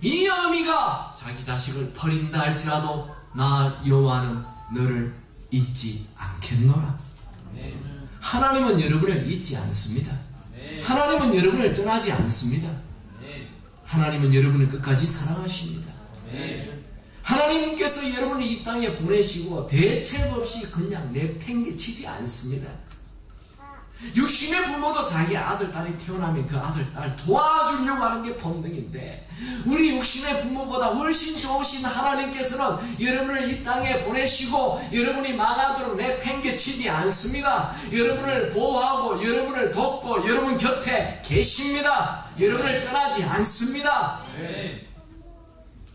이 어미가 자기 자식을 버린다 할지라도 나 여호와는 너를 잊지 않겠노라. 하나님은 여러분을 잊지 않습니다. 하나님은 여러분을 떠나지 않습니다. 하나님은 여러분을 끝까지 사랑하십니다. 하나님께서 여러분을 이 땅에 보내시고 대책 없이 그냥 내팽개치지 않습니다. 육신의 부모도 자기 아들, 딸이 태어나면 그 아들, 딸 도와주려고 하는 게 본능인데, 우리 육신의 부모보다 훨씬 좋으신 하나님께서는 여러분을 이 땅에 보내시고 여러분이 망하도록 내팽개치지 않습니다. 여러분을 보호하고 여러분을 돕고 여러분 곁에 계십니다. 여러분을 떠나지 않습니다.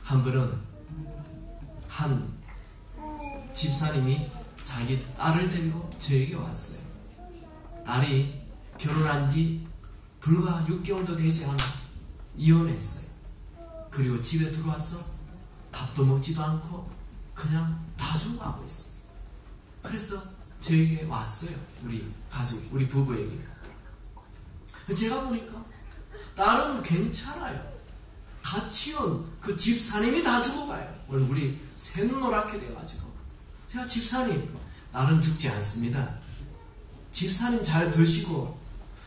한 번은 한 집사님이 자기 딸을 데리고 저에게 왔어요. 딸이 결혼한 지 불과 6개월도 되지 않아 이혼했어요. 그리고 집에 들어와서 밥도 먹지도 않고 그냥 다중하고 있어요. 그래서 저에게 왔어요. 우리 가족, 우리 부부에게. 제가 보니까 딸은 괜찮아요. 같이 온 그 집사님이 다 죽어가요. 우리 새노랗게 돼가지고, 제가 집사님, 딸은 죽지 않습니다. 집사님 잘 드시고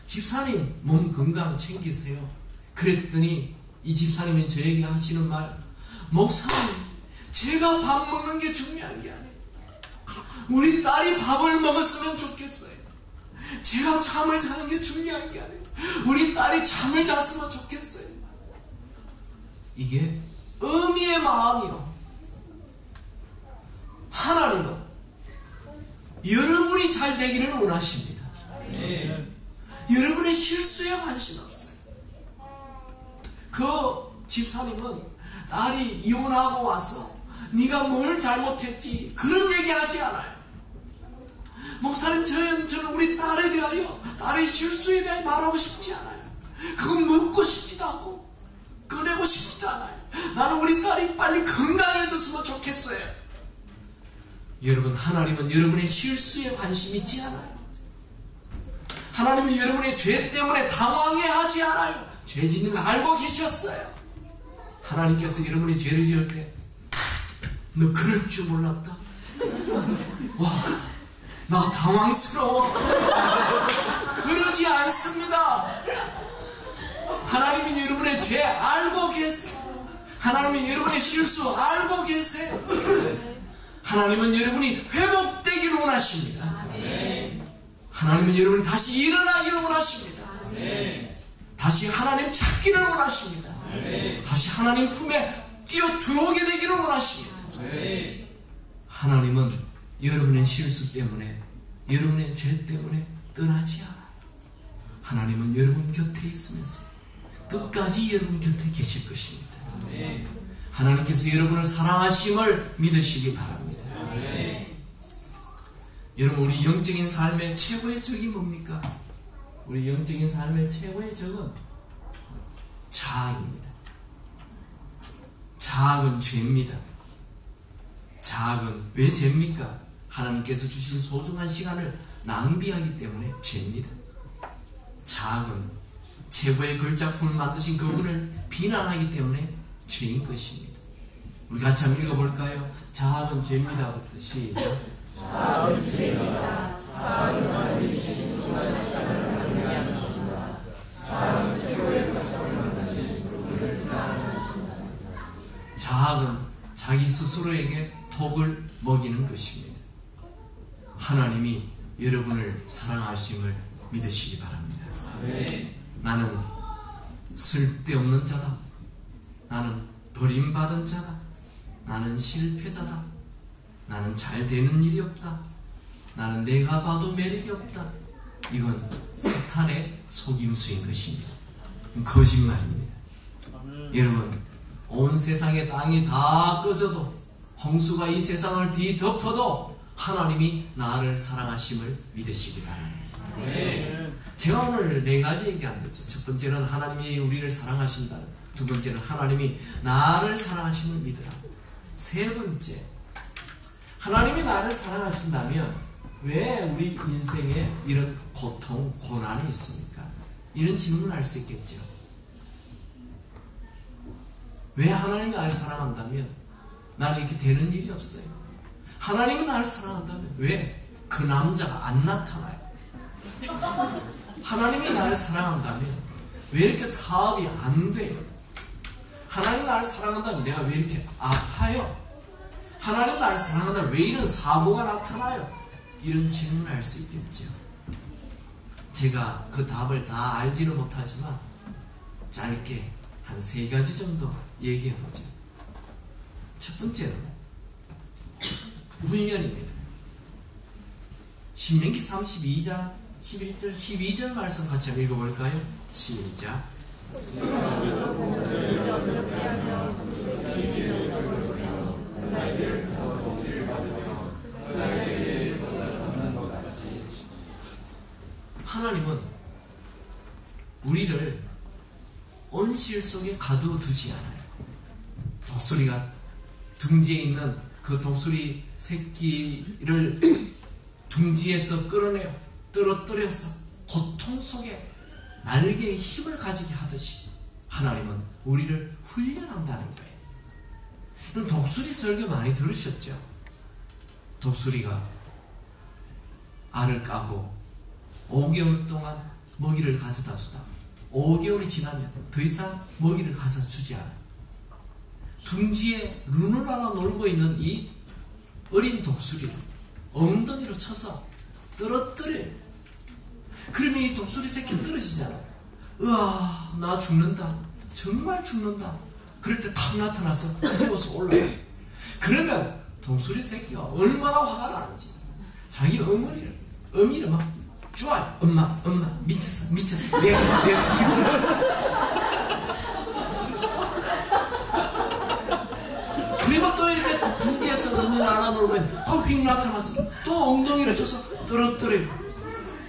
집사님 몸 건강 챙기세요. 그랬더니 이 집사님이 저에게 하시는 말, 목사님, 제가 밥 먹는 게 중요한 게 아니에요. 우리 딸이 밥을 먹었으면 좋겠어요. 제가 잠을 자는 게 중요한 게 아니에요. 우리 딸이 잠을 잤으면 좋겠어요. 이게 의미의 마음이요. 하나님은 여러분이 잘 되기를 원하십니다. 여러분의 실수에 관심 없어요. 그 집사님은 딸이 이혼하고 와서 네가 뭘 잘못했지 그런 얘기하지 않아요. 목사님, 저는 우리 딸에 대하여, 딸의 실수에 대하여 말하고 싶지 않아요. 그건 묻고 싶지도 않고 꺼내고 싶지도 않아요. 나는 우리 딸이 빨리 건강해졌으면 좋겠어요. 여러분, 하나님은 여러분의 실수에 관심 있지 않아요. 하나님은 여러분의 죄 때문에 당황해하지 않아요. 죄 짓는 거 알고 계셨어요. 하나님께서 여러분이 죄를 지을 때, 너 그럴 줄 몰랐다. 와, 나 당황스러워. 그러지 않습니다. 하나님은 여러분의 죄 알고 계세요. 하나님은 여러분의 실수 알고 계세요. 하나님은 여러분이 회복되기를 원하십니다. 하나님은 여러분이 다시 일어나기를 원하십니다. 다시 하나님 찾기를 원하십니다. 다시 하나님 품에 뛰어 들어오게 되기를 원하십니다. 하나님은 여러분의 실수 때문에, 여러분의 죄 때문에 떠나지 않아요. 하나님은 여러분 곁에 있으면서 끝까지 여러분 곁에 계실 것입니다. 하나님께서 여러분을 사랑하심을 믿으시기 바랍니다. 여러분, 우리 영적인 삶의 최고의 적이 뭡니까? 우리 영적인 삶의 최고의 적은 자학입니다. 자학은 죄입니다. 자학은 왜 죄입니까? 하나님께서 주신 소중한 시간을 낭비하기 때문에 죄입니다. 자학은 최고의 걸작품을 만드신 그분을 비난하기 때문에 죄인 것입니다. 우리 같이 한번 읽어볼까요? 자학은 죄입니다부터 시작. 자학은 죄입니다. 자학은 하나님이 주신 소중한 시간을 낭비하는 것입니다. 자학은 최고의 걸작품을 만드신 그분을 비난하는 것입니다. 자학은 자기 스스로에게 독을 먹이는 것입니다. 하나님이 여러분을 사랑하심을 믿으시기 바랍니다. 나는 쓸데없는 자다. 나는 버림받은 자다. 나는 실패자다. 나는 잘 되는 일이 없다. 나는 내가 봐도 매력이 없다. 이건 사탄의 속임수인 것입니다. 거짓말입니다. 여러분, 온 세상의 땅이 다 꺼져도, 홍수가 이 세상을 뒤덮어도 하나님이 나를 사랑하심을 믿으시기 바랍니다. 제가 오늘 4가지 얘기한 거죠. 첫 번째는 하나님이 우리를 사랑하신다. 두 번째는 하나님이 나를 사랑하심을 믿으라. 세 번째, 하나님이 나를 사랑하신다면 왜 우리 인생에 이런 고통, 고난이 있습니까? 이런 질문을 할 수 있겠죠. 왜 하나님이 나를 사랑한다면 나는 이렇게 되는 일이 없어요? 하나님이 나를 사랑한다면 왜 그 남자가 안 나타나요? 하나님이 나를 사랑한다면 왜 이렇게 사업이 안 돼요? 하나님이 나를 사랑한다면 내가 왜 이렇게 아파요? 하나님이 나를 사랑한다면 왜 이런 사고가 나타나요? 이런 질문을 할 수 있겠죠. 제가 그 답을 다 알지는 못하지만 짧게 한 3가지 정도 얘기해보죠. 첫 번째는 훈련입니다. 신명기 32장 11절 12절 말씀 같이 한번 읽어볼까요? 시작. 하나님은 우리를 온실 속에 가둬두지 않아요. 독수리가 둥지에 있는 그 독수리 새끼를 둥지에서 끌어내어 떨어뜨려서 고통 속에 날개에 힘을 가지게 하듯이 하나님은 우리를 훈련한다는 거예요. 그럼 독수리 설교 많이 들으셨죠? 독수리가 알을 까고 5개월 동안 먹이를 가져다 주다 5개월이 지나면 더 이상 먹이를 가져다 주지 않아요. 둥지에 눈을 하나 놀고 있는 이 어린 독수리를 엉덩이로 쳐서 떨어뜨려요. 그러면 이 독수리 새끼는 떨어지잖아요. 으아, 나 죽는다. 정말 죽는다. 그럴 때 탁 나타나서 태워서 올라가요. 그러면 독수리 새끼가 얼마나 화가 나는지 자기 어미를 막 쪼아요. 엄마 미쳤어 내가 그리고 또 이렇게 둥지에서 눈을 안아놓으면 또 휙 나타나서 또 엉덩이를 쳐서 떨어뜨려요.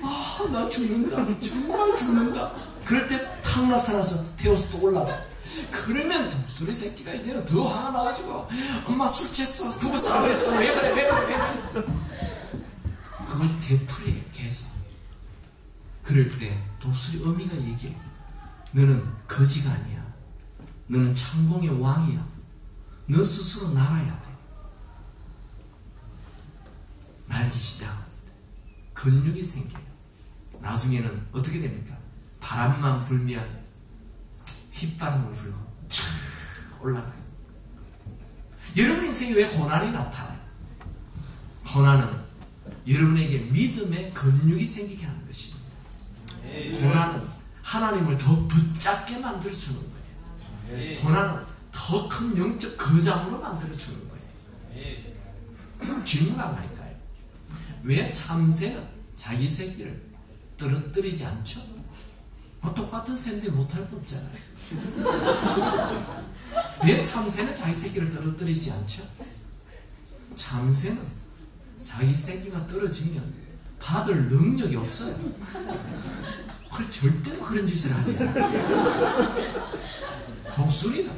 아, 나 죽는다. 정말 죽는다. 그럴 때 탁 나타나서 태워서 또 올라가. 그러면 독수리 새끼가 이제는 더 화가 나가지고 엄마 술 취했어. 부부싸움 했어. 왜 그래. 그걸 되풀이해요. 계속. 그럴 때 독수리 어미가 얘기해. 너는 거지가 아니야. 너는 창공의 왕이야. 너 스스로 날아야 돼. 날기 시작합니다. 근육이 생겨요. 나중에는 어떻게 됩니까? 바람만 불면 휘바람을 불고 촥 올라가요. 여러분 인생에 왜 고난이 나타나요? 고난은 여러분에게 믿음의 근육이 생기게 하는 것입니다. 고난은 하나님을 더 붙잡게 만들어주는 거예요. 고난은 더 큰 영적 거장으로 만들어주는 거예요. 질문 안 할까요? 왜 참새는 자기 새끼를 떨어뜨리지 않죠? 똑같은 새인데 못할 거 없잖아요. 왜 참새는 자기 새끼를 떨어뜨리지 않죠? 참새는 자기 새끼가 떨어지면 받을 능력이 없어요. 그래 절대로 그런 짓을 하지 않아요. 독수리는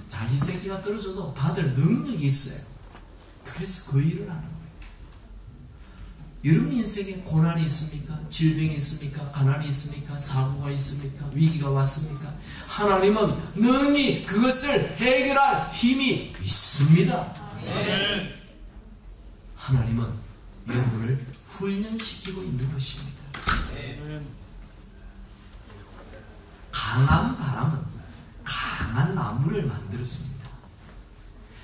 자기 새끼가 떨어져도 받을 능력이 있어요. 그래서 그 일을 하는 거예요. 여러분 인생에 고난이 있습니까? 질병이 있습니까? 가난이 있습니까? 사고가 있습니까? 위기가 왔습니까? 하나님은 능히 그것을 해결할 힘이 있습니다. 하나님은 여러분을 훈련시키고 있는 것입니다. 강한 바람은 강한 나무를 만들어줍니다.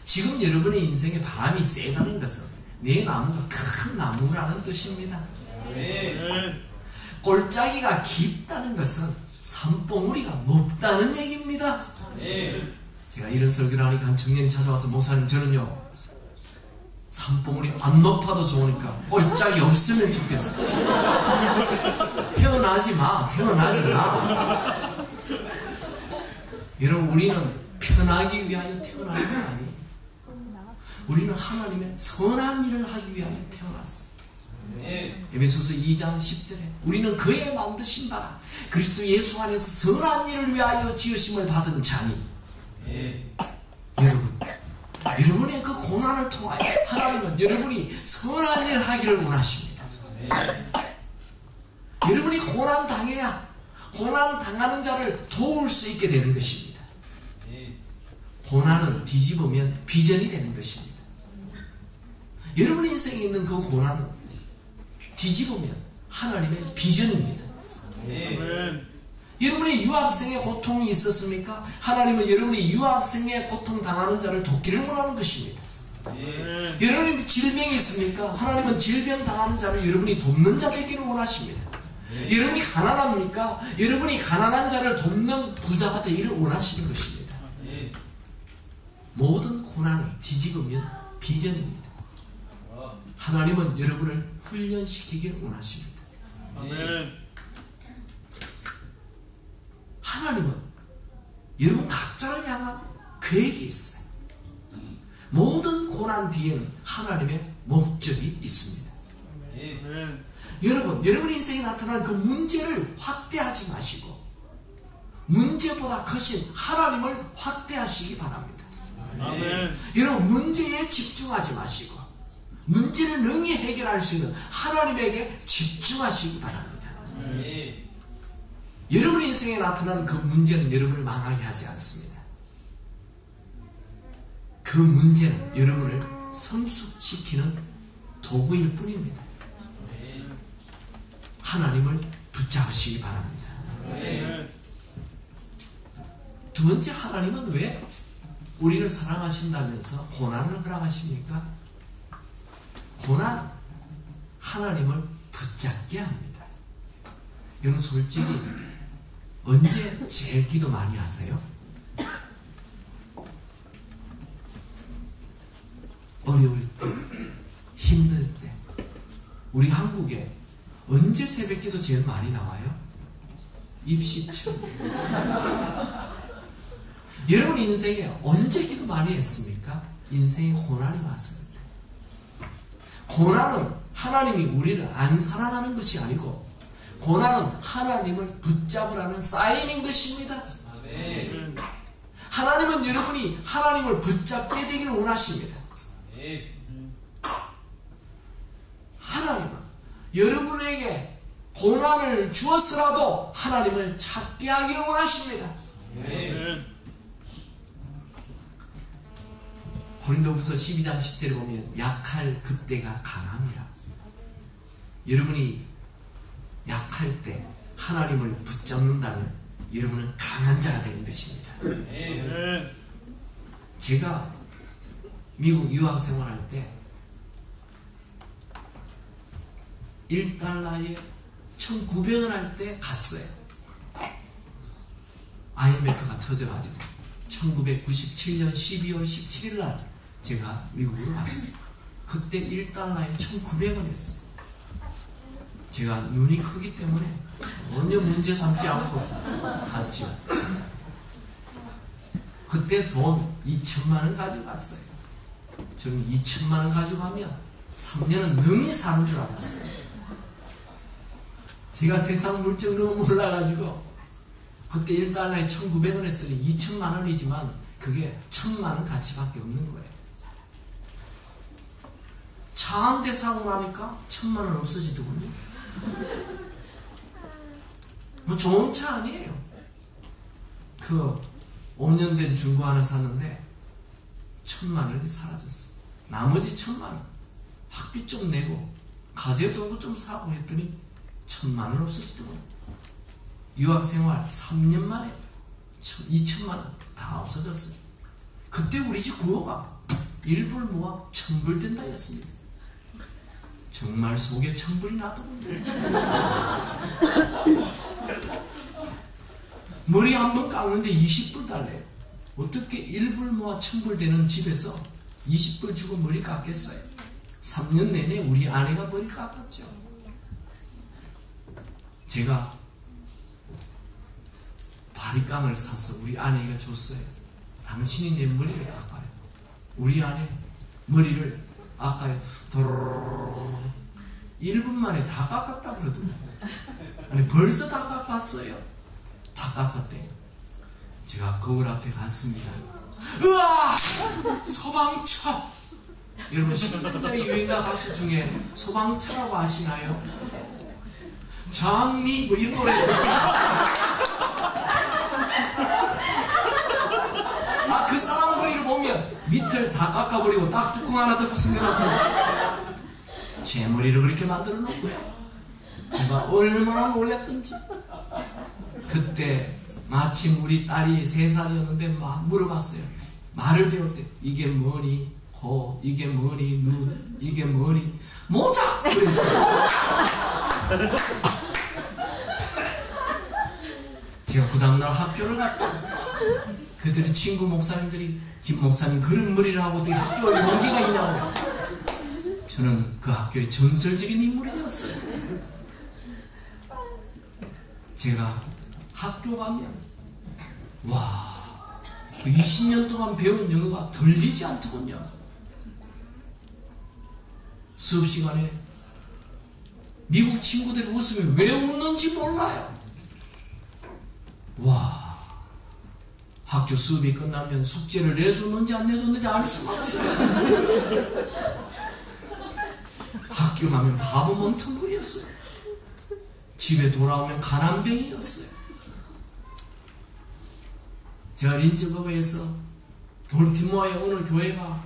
지금 여러분의 인생에 바람이 세다는 것은 내 나무가 큰 나무라는 뜻입니다. 골짜기가 깊다는 것은 산봉우리가 높다는 얘기입니다. 제가 이런 설교를 하니까 한 청년이 찾아와서 목사님 저는요 산봉우리 안 높아도 좋으니까 골짜기 없으면 좋겠어. 태어나지 마. 여러분 우리는 편하기 위하여 태어나는 건 아니에요. 우리는 하나님의 선한 일을 하기 위하여 태어났어요. 에베소서 2장 10절에 우리는 그의 만드신 바라 그리스도 예수 안에서 선한 일을 위하여 지으심을 받은 자니. 여러분의 그 고난을 통하여 하나님은 여러분이 선한 일을 하기를 원하십니다. 여러분이 고난 당해야 고난 당하는 자를 도울 수 있게 되는 것입니다. 고난을 뒤집으면 비전이 되는 것입니다. 여러분 인생에 있는 그 고난은 뒤집으면 하나님의 비전입니다. 여러분이 유학생의 고통이 있었습니까? 하나님은 여러분이 유학생의 고통 당하는 자를 돕기를 원하는 것입니다. 여러분이 질병이 있습니까? 하나님은 질병 당하는 자를 여러분이 돕는 자 되기를 원하십니다. 여러분이 가난합니까? 여러분이 가난한 자를 돕는 부자가 되기를 원하시는 것입니다. 모든 고난을 뒤집으면 비전입니다. 하나님은 여러분을 훈련시키기를 원하십니다. 하나님은 여러분 각자를 향한 계획이 있어요. 모든 고난 뒤에는 하나님의 목적이 있습니다. 여러분 인생에 나타난 그 문제를 확대하지 마시고 문제보다 크신 하나님을 확대하시기 바랍니다. 여러분 문제에 집중하지 마시고 문제를 능히 해결할 수 있는 하나님에게 집중하시기 바랍니다. 여러분 인생에 나타난 그 문제는 여러분을 망하게 하지 않습니다. 그 문제는 여러분을 성숙시키는 도구일 뿐입니다. 하나님을 붙잡으시기 바랍니다. 두 번째, 하나님은 왜 우리를 사랑하신다면서 고난을 허락하십니까? 고난, 하나님을 붙잡게 합니다. 여러분 솔직히 언제 제일 기도 많이 하세요? 어려울 때, 힘들 때. 우리 한국에 언제 새벽기도 제일 많이 나와요? 입시처. 여러분 인생에 언제 기도 많이 했습니까? 인생에 고난이 왔을 때. 고난은 하나님이 우리를 안 사랑하는 것이 아니고 고난은 하나님을 붙잡으라는 사인인 것입니다. 하나님은 여러분이 하나님을 붙잡게 되기를 원하십니다. 하나님은 여러분에게 고난을 주었으라도 하나님을 찾게 하기를 원하십니다. 고린도후서 12장 10절에 보면 약할 그때가 강함이라. 여러분이 약할 때 하나님을 붙잡는다면 여러분은 강한 자가 되는 것입니다. 제가 미국 유학 생활할 때 1달러에 1,900원 할 때 갔어요. IMF가 터져가지고 1997년 12월 17일 날 제가 미국으로 갔어요. 그때 1달러에 1,900원이었어요. 제가 눈이 크기 때문에 전혀 문제 삼지 않고 갔죠. 그때 돈 2천만 원 가지고 갔어요. 저는 2천만 원 가지고 가면 3년은 능히 사는 줄 알았어요. 제가 세상 물정 너무 몰라가지고 그때 1달러에 1,900원 했으니 2천만 원이지만 그게 1,000만 원 가치밖에 없는 거예요. 차 한 대 사고 나니까 1,000만 원 없어지더군요. 뭐 좋은 차 아니에요. 그 5년 된 중고 하나 샀는데 1,000만 원이 사라졌어요. 나머지 1,000만 원 학비 좀 내고 가재도구 좀 사고 했더니 1,000만 원 없어지더군요. 유학생활 3년 만에 2천만 원 다 없어졌어요. 그때 우리 집 구호가 1불 모아 1,000불 된다 였습니다. 정말 속에 1,000불이 나더군요. 머리 한 번 깎는데 20불 달래요. 어떻게 1불 모아 1,000불 되는 집에서 20불 주고 머리 깎겠어요? 3년 내내 우리 아내가 머리 깎았죠. 제가 바리깡을 사서 우리 아내가 줬어요. 당신이 내 머리를 깎아요. 우리 아내 머리를 깎아요. 도로로로로 1분 만에 다 깎았다 그러더라고요. 아니 벌써 다 깎았어요. 다 깎았대요. 제가 거울 앞에 갔습니다. 으아! 소방차! 여러분 10년짜리 유행가 가수 중에 소방차라고 아시나요? 장미 뭐 이런 노래. 그 사람 머리를 보면 밑을 다 깎아버리고 딱 뚜껑 하나 덮고 생겨났더니 제 머리를 그렇게 만들어 놓은 거야. 제가 얼마나 놀랐던지. 그때 마침 우리 딸이 3살이었는데 막 물어봤어요. 말을 배울 때 이게 뭐니? 코, 이게 뭐니? 눈, 이게 뭐니? 모자! 그랬어요. 제가 그 다음날 학교를 갔죠. 그들이 친구 목사님들이 김 목사님 그런 머리를 하고 어떻게 학교에 용기가 있냐고. 저는 그 학교의 전설적인 인물이 되었어요. 제가 학교 가면 와, 20년 동안 배운 영어가 들리지 않더군요. 수업 시간에 미국 친구들이 웃으면 왜 웃는지 몰라요. 와, 학교 수업이 끝나면 숙제를 내줬는지 안 내줬는지 알 수가 없어요. 학교 가면 바보 멍텅구리였어요. 집에 돌아오면 가난뱅이였어요. 제가 린츠버그에서 볼티모어의 어느 교회가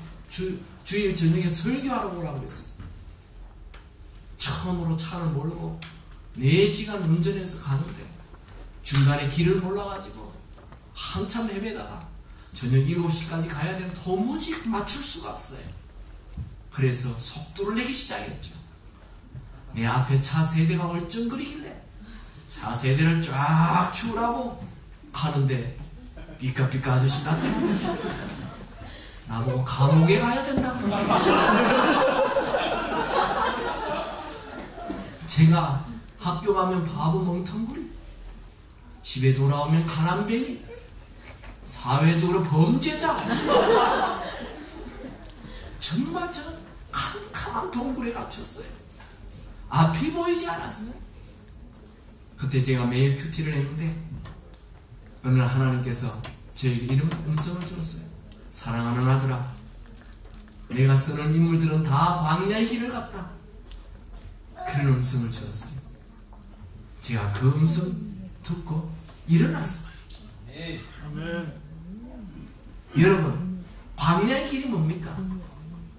주일 저녁에 설교하러 오라고 그랬어요. 처음으로 차를 몰고 4시간 운전해서 가는데 중간에 길을 몰라가지고 한참 헤매다가 저녁 7시까지 가야 되는 도무지 맞출 수가 없어요. 그래서 속도를 내기 시작했죠. 내 앞에 차 세대가 얼쩡거리길래 차 세대를 쫙 치우라고 가는데 삐까삐까 아저씨 나타났어요. 나보고 감옥에 가야 된다고. 제가 학교 가면 바보 멍텅구리, 집에 돌아오면 가난뱅이, 사회적으로 범죄자. 정말 저는 캄캄한 동굴에 갇혔어요. 앞이 보이지 않았어요. 그때 제가 매일 큐티를 했는데 어느 날 하나님께서 저에게 이런 음성을 주었어요. 사랑하는 아들아, 내가 쓰는 인물들은 다 광야의 길을 갔다. 그런 음성을 주었어요. 제가 그 음성 듣고 일어났어요. 여러분, 광야의 길이 뭡니까?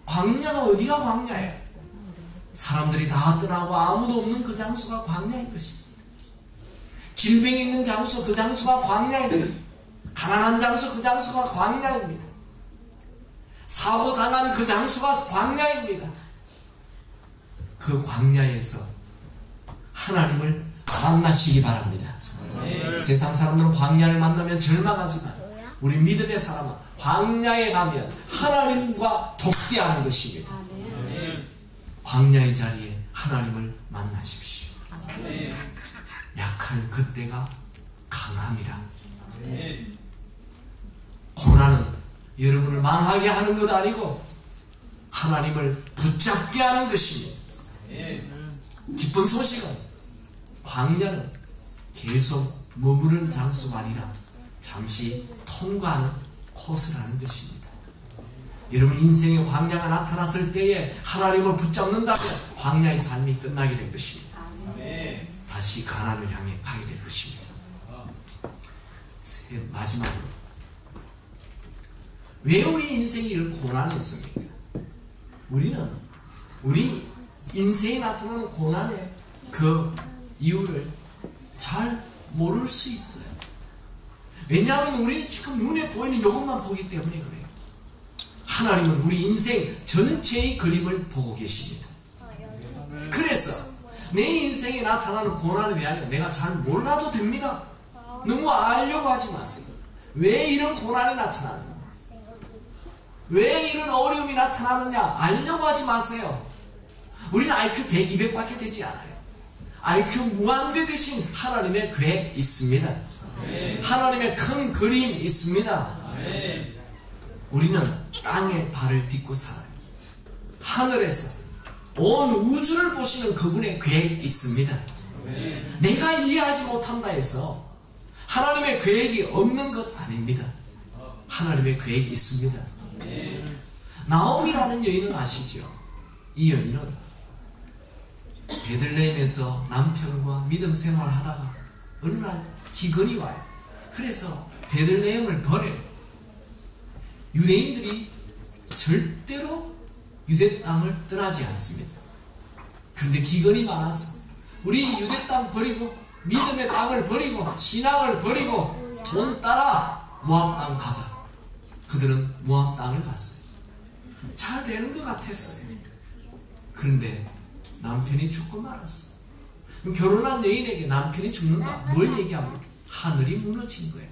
광야가 어디가 광야예요? 사람들이 다 떠나고 아무도 없는 그 장소가 광야인 것입니다. 질병이 있는 장소, 그 장소가 광야입니다. 가난한 장소, 그 장소가 광야입니다. 사고 당한 그 장소가 광야입니다. 그 광야에서 하나님을 만나시기 바랍니다. 세상 사람들은 광야를 만나면 절망하지만 우리 믿음의 사람은 광야에 가면 하나님과 독대하는 것입니다. 광야의 자리에 하나님을 만나십시오. 약할 그때가 강함이라. 고난은 여러분을 망하게 하는 것 아니고 하나님을 붙잡게 하는 것입니다. 기쁜 소식은 광야는 계속 머무르는 장소가 아니라 잠시 통과하는 코스라는 것입니다. 여러분 인생의 광야가 나타났을 때에 하나님을 붙잡는다면 광야의 삶이 끝나게 될 것입니다. 다시 가나안을 향해 가게 될 것입니다. 마지막으로 왜 우리 인생에 이런 고난이 있습니까? 우리는 우리 인생에 나타나는 고난의 그 이유를 잘 모를 수 있어요. 왜냐하면 우리는 지금 눈에 보이는 이것만 보기 때문에 그래요. 하나님은 우리 인생 전체의 그림을 보고 계십니다. 그래서 내 인생에 나타나는 고난에 대하여 내가 잘 몰라도 됩니다. 너무 알려고 하지 마세요. 왜 이런 고난이 나타나느냐, 왜 이런 어려움이 나타나느냐 알려고 하지 마세요. 우리는 IQ 100, 200밖에 되지 않아요. IQ 무한대 되신 하나님의 계획 있습니다. 하나님의 큰 그림 있습니다. 우리는 땅에 발을 딛고 살아요. 하늘에서 온 우주를 보시는 그분의 계획이 있습니다. 내가 이해하지 못한다 해서 하나님의 계획이 없는 것 아닙니다. 하나님의 계획이 있습니다. 나오미라는 여인은 아시죠? 이 여인은 베들레헴에서 남편과 믿음 생활을 하다가 어느 날 기근이 와요. 그래서 베들레헴을 버려요. 유대인들이 절대로 유대 땅을 떠나지 않습니다. 그런데 기근이 많아서 우리 유대 땅 버리고 믿음의 땅을 버리고 신앙을 버리고 돈 따라 모압 땅 가자. 그들은 모압 땅을 갔어요. 잘 되는 것 같았어요. 그런데 남편이 죽고 말았어요. 결혼한 여인에게 남편이 죽는다. 뭘 얘기합니까? 하늘이 무너진 거예요.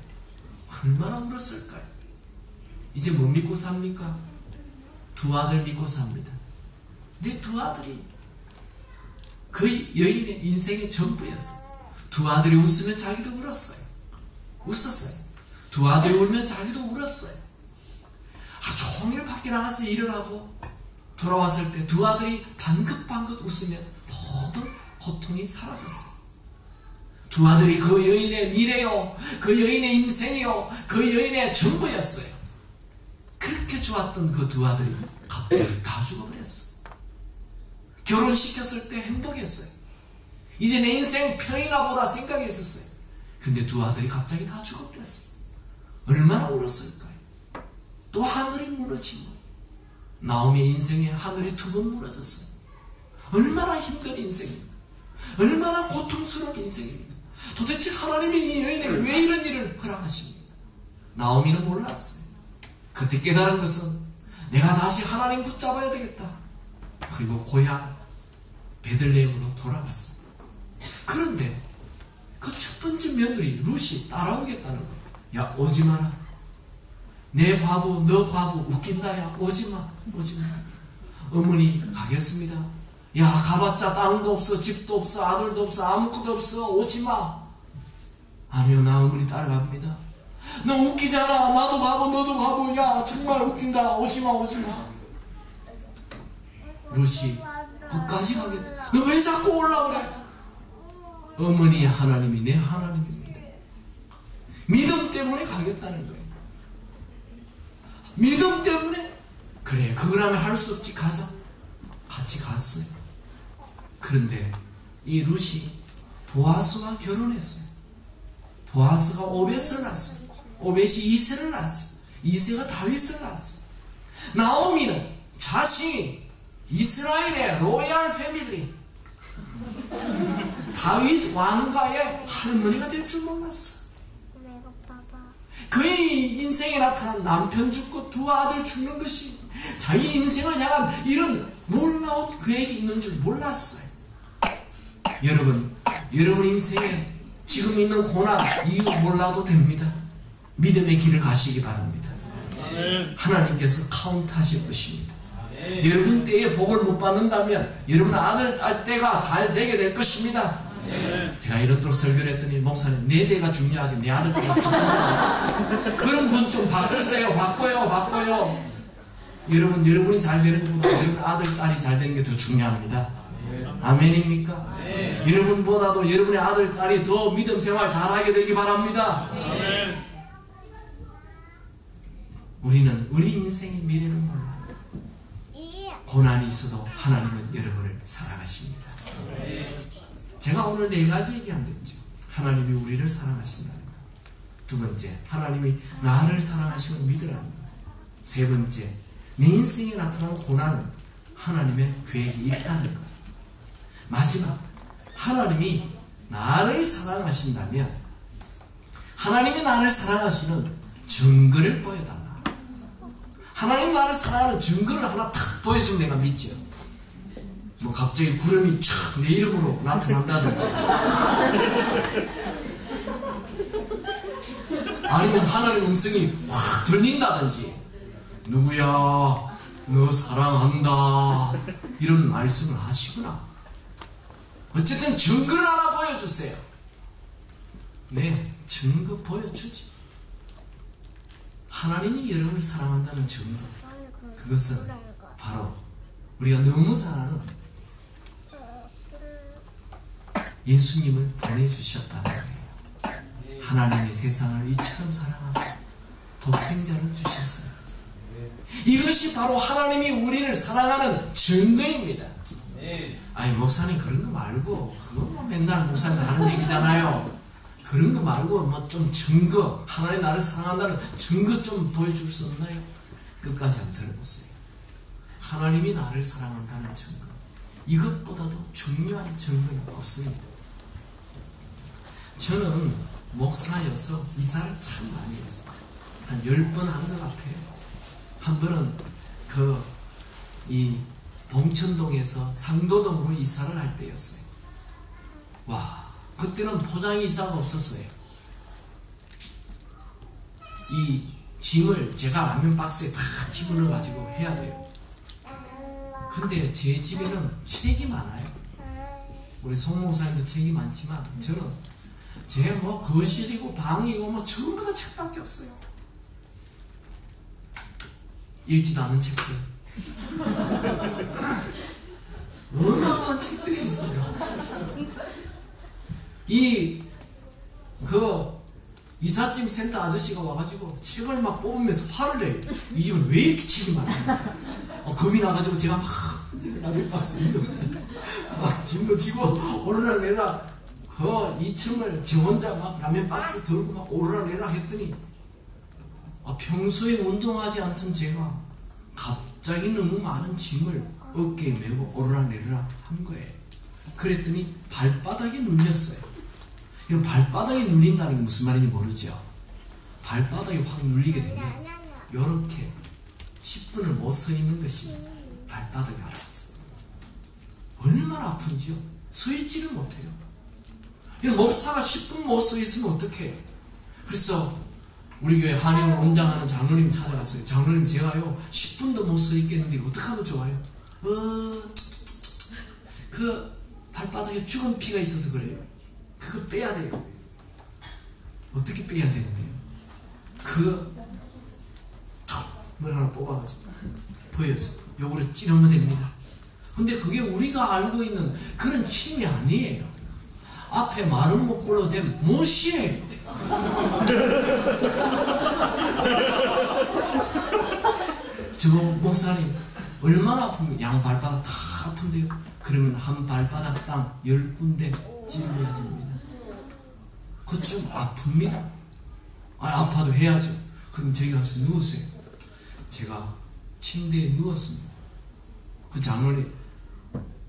얼마나 울었을까요? 이제 뭐 믿고 삽니까? 두 아들 믿고 삽니다. 내 두 아들이 그 여인의 인생의 전부였어요. 두 아들이 웃으면 자기도 울었어요. 웃었어요. 두 아들이 울면 자기도 울었어요. 하루 종일 밖에 나가서 일을 하고 돌아왔을 때 두 아들이 방긋방긋 웃으면 모든 고통이 사라졌어요. 두 아들이 그 여인의 미래요, 그 여인의 인생이요, 그 여인의 전부였어요. 그렇게 좋았던 그 두 아들이 갑자기 다 죽어버렸어요. 결혼시켰을 때 행복했어요. 이제 내 인생 편이나 보다 생각했었어요. 근데 두 아들이 갑자기 다 죽어버렸어요. 얼마나 울었을까요? 또 하늘이 무너지고, 나오미의 인생에 하늘이 두 번 무너졌어요. 얼마나 힘든 인생입니까? 얼마나 고통스러운 인생입니까? 도대체 하나님이 이 여인에게 왜 이런 일을 허락하십니까? 나오미는 몰랐어요. 그때 깨달은 것은 내가 다시 하나님 붙잡아야 되겠다. 그리고 고향 베들레헴으로 돌아갔어요. 그런데 그 첫 번째 며느리 룻이 따라오겠다는 거예요. 야, 오지 마라. 내 과부, 너 과부 웃긴다. 야, 오지 마. 오지 마. 어머니 가겠습니다. 야, 가봤자 땅도 없어, 집도 없어, 아들도 없어, 아무것도 없어. 오지 마. 아니요, 나 어머니 따라갑니다. 너 웃기잖아. 나도 가고 너도 가고. 야, 정말 웃긴다. 오지 마, 오지 마. 룻이 거기까지 가겠다. 너 왜 자꾸 올라 그래? 어머니 하나님이 내 하나님입니다. 믿음 때문에 가겠다는 거예요. 믿음 때문에. 그래, 그거라면 할 수 없지. 가자. 같이 갔어요. 그런데 이 룻이 보아스와 결혼했어요. 보아스가 오벳을 낳았어요. 오벳이 이새를 낳았어요. 이새가 다윗을 낳았어요. 나오미는 자신이 이스라엘의 로얄 패밀리 다윗 왕가의 할머니가 될 줄 몰랐어. 그의 인생에 나타난 남편 죽고 두 아들 죽는 것이 자기 인생을 향한 이런 놀라운 계획이 있는 줄 몰랐어요. 여러분 인생에 지금 있는 고난 이유 몰라도 됩니다. 믿음의 길을 가시기 바랍니다. 하나님께서 카운트하실 것입니다. 여러분 때에 복을 못 받는다면 여러분 아들, 딸 때가 잘 되게 될 것입니다. 제가 이렇도록 설교를 했더니 목사님 내 때가 중요하지 내 아들 때가 중요하지. 그런 분 좀 바꾸세요. 바꿔요. 여러분이 잘 되는 것보다 여러분 아들, 딸이 잘 되는 게 더 중요합니다. 아멘입니까? 여러분보다도 여러분의 아들, 딸이 더 믿음 생활 잘하게 되기 바랍니다. 우리는 우리 인생의 미래를 몰라요. 고난이 있어도 하나님은 여러분을 사랑하십니다. 제가 오늘 네 가지 얘기하면 되죠. 하나님이 우리를 사랑하신다는 것. 두 번째, 하나님이 나를 사랑하시고 믿으라는 것. 세 번째, 내 인생에 나타나는 고난은 하나님의 계획이 있다는 것. 마지막, 하나님이 나를 사랑하신다면 하나님이 나를 사랑하시는 증거를 보여달라. 하나님 나를 사랑하는 증거를 하나 탁 보여주면 내가 믿죠. 뭐 갑자기 구름이 촥 내 이름으로 나타난다든지 아니면 하나님 음성이 확 들린다든지 누구야 너 사랑한다 이런 말씀을 하시구나. 어쨌든 증거를 하나 보여주세요. 네, 증거 보여주지. 하나님이 여러분을 사랑한다는 증거, 그것은 바로 우리가 너무 잘 아는 예수님을 보내주셨다는 거예요. 하나님의 세상을 이처럼 사랑하사 독생자를 주셨어요. 이것이 바로 하나님이 우리를 사랑하는 증거입니다. 아니 목사님 그런 거 말고 그거 뭐 맨날 목사님 하는 얘기잖아요. 그런 거 말고 뭐 좀 증거, 하나님 나를 사랑한다는 증거 좀 보여줄 수 없나요? 끝까지 한번 들어보세요. 하나님이 나를 사랑한다는 증거, 이것보다도 중요한 증거는 없습니다. 저는 목사여서 이사를 참 많이 했어요. 한 10번 한 것 같아요. 한 번은 이 봉천동에서 상도동으로 이사를 할 때였어요. 와, 그때는 포장 이사가 없었어요. 이 짐을 제가 라면 박스에 다 집어넣어가지고 해야 돼요. 근데 제 집에는 책이 많아요. 우리 송 목사님도 책이 많지만 저는 제 뭐 거실이고 방이고 뭐 전부 다 책밖에 없어요. 읽지도 않은 책들. 어마어마한 책들이 있어요. 이삿짐 센터 아저씨가 와가지고 책을 막 뽑으면서 화를 내요. 이 집은 왜 이렇게 책이 많아? 겁이 나가지고 제가 막 라면 박스 막 짐도 지고 오르락 내리락 2층을 저 혼자 막 라면 박스 들고 막 오르락 내리락 했더니 평소에 운동하지 않던 제가 갑자기 너무 많은 짐을 어깨에 메고 오르락 내리락 한 거예요. 그랬더니 발바닥이 눌렸어요. 이런 발바닥이 눌린다는 게 무슨 말인지 모르죠. 발바닥이 확 눌리게 되면 이렇게 10분을 못 서 있는 것이 발바닥이 알았어요. 얼마나 아픈지요. 서 있지를 못해요. 이런 목사가 10분 못 서 있으면 어떡해요. 그래서 우리 교회 한의원 원장하는 장로님 찾아갔어요. 장로님, 제가요 10분도 못 서 있겠는데 어떻게 하면 좋아요? 그 발바닥에 죽은 피가 있어서 그래요. 그거 빼야 돼요. 어떻게 빼야 되는데요? 뭘 하나 뽑아가지고 보여서 요거를 찌르면 됩니다. 근데 그게 우리가 알고 있는 그런 침이 아니에요. 앞에 말은 못 불러도 되면 못이에요. 저 목사님 얼마나 아픈가요? 양 발바닥 다 아픈데요. 그러면 한 발바닥당 10군데 찔러야 됩니다. 그거 좀 아픕니다. 아파도 해야죠. 그럼 저기 가서 누우세요. 제가 침대에 누웠습니다. 그 장로님,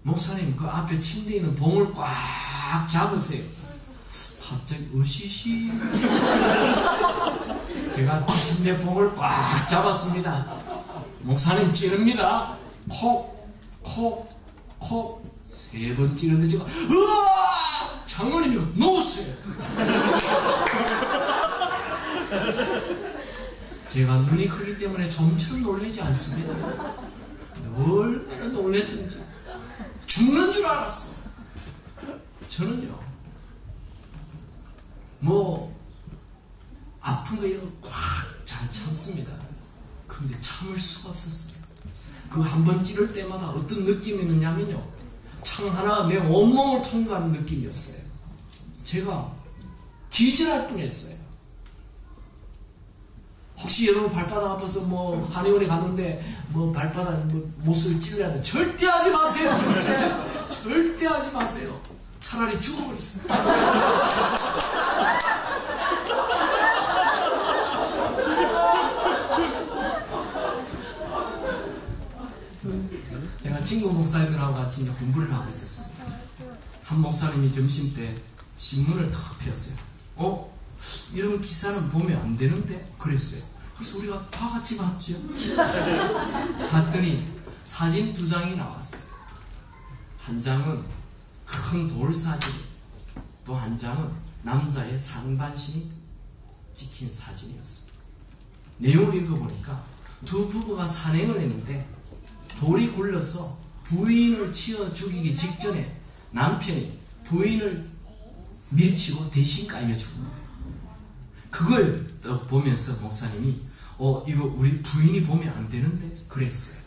목사님 그 앞에 침대에 있는 봉을 꽉 잡으세요. 갑자기 으시시. 제가 침대 봉을 꽉 잡았습니다. 목사님 찌릅니다. 콕, 콕, 콕. 3번 찌르는데 제가 으아! 장로님이 놓으세요. 제가 눈이 크기 때문에 좀처럼 놀라지 않습니다. 얼마나 놀랬던지 죽는 줄 알았어. 저는요 아픈 거 이런 거 꽉 잘 참습니다. 근데 참을 수가 없었어요. 그 한 번 찌를 때마다 어떤 느낌이 있느냐면요, 창 하나가 내 온몸을 통과하는 느낌이었어요. 제가 기절할 뻔했어요. 혹시 여러분 발바닥 아파서 한의원에 갔는데 발바닥 못을 찔러야 돼. 절대 하지 마세요. 절대 하지 마세요. 차라리 죽어버렸어요. 제가 친구 목사님들하고 같이 이제 공부를 하고 있었습니다. 한 목사님이 점심 때 신문을 탁 폈어요. 이런 기사는 보면 안 되는데? 그랬어요. 그래서 우리가 다 같이 봤죠. 봤더니 사진 2장이 나왔어요. 한 장은 큰 돌사진, 또 한 장은 남자의 상반신이 찍힌 사진이었어요. 내용을 읽어보니까 두 부부가 산행을 했는데 돌이 굴러서 부인을 치어 죽이기 직전에 남편이 부인을 밀치고 대신 깔려 죽은 거예요. 그걸 보면서 목사님이 이거 우리 부인이 보면 안 되는데? 그랬어요.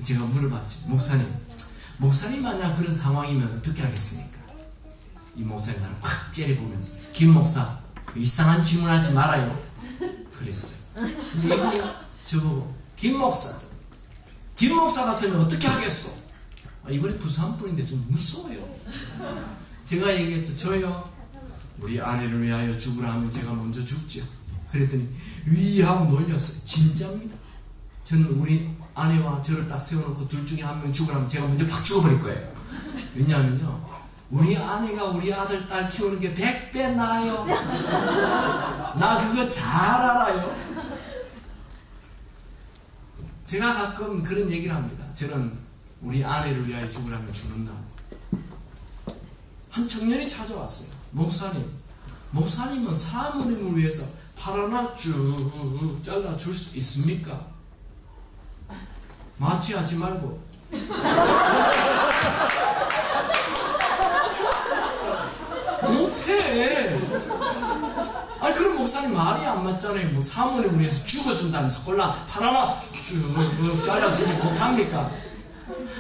제가 물어봤죠. 목사님 만약 그런 상황이면 어떻게 하겠습니까? 이 목사님 나를 확 째려보면서, 김 목사 이상한 질문하지 말아요. 그랬어요. 근데 이분이 저보고 김 목사 같으면 어떻게 하겠어? 이번에 부산 분인데 좀 무서워요. 제가 얘기했죠. 저요 우리 아내를 위하여 죽으라 하면 제가 먼저 죽죠. 그랬더니 위하고 놀렸어요. 진짜입니다. 저는 우리 아내와 저를 딱 세워놓고 둘 중에 한 명 죽으라면 제가 먼저 팍 죽어버릴 거예요. 왜냐하면요, 우리 아내가 우리 아들 딸 키우는 게 100배 나아요. 나 그거 잘 알아요. 제가 가끔 그런 얘기를 합니다. 저는 우리 아내를 위하여 죽으라면 죽는다. 한 청년이 찾아왔어요. 목사님, 목사님은 사모님을 위해서 팔 하나 쭉 잘라줄 수 있습니까? 마취하지 말고. 못해. 아니 그럼 목사님 말이 안 맞잖아요. 뭐 사모님을 위해서 죽어준다면서 꼴랑 팔 하나 쭉 잘라주지 못합니까?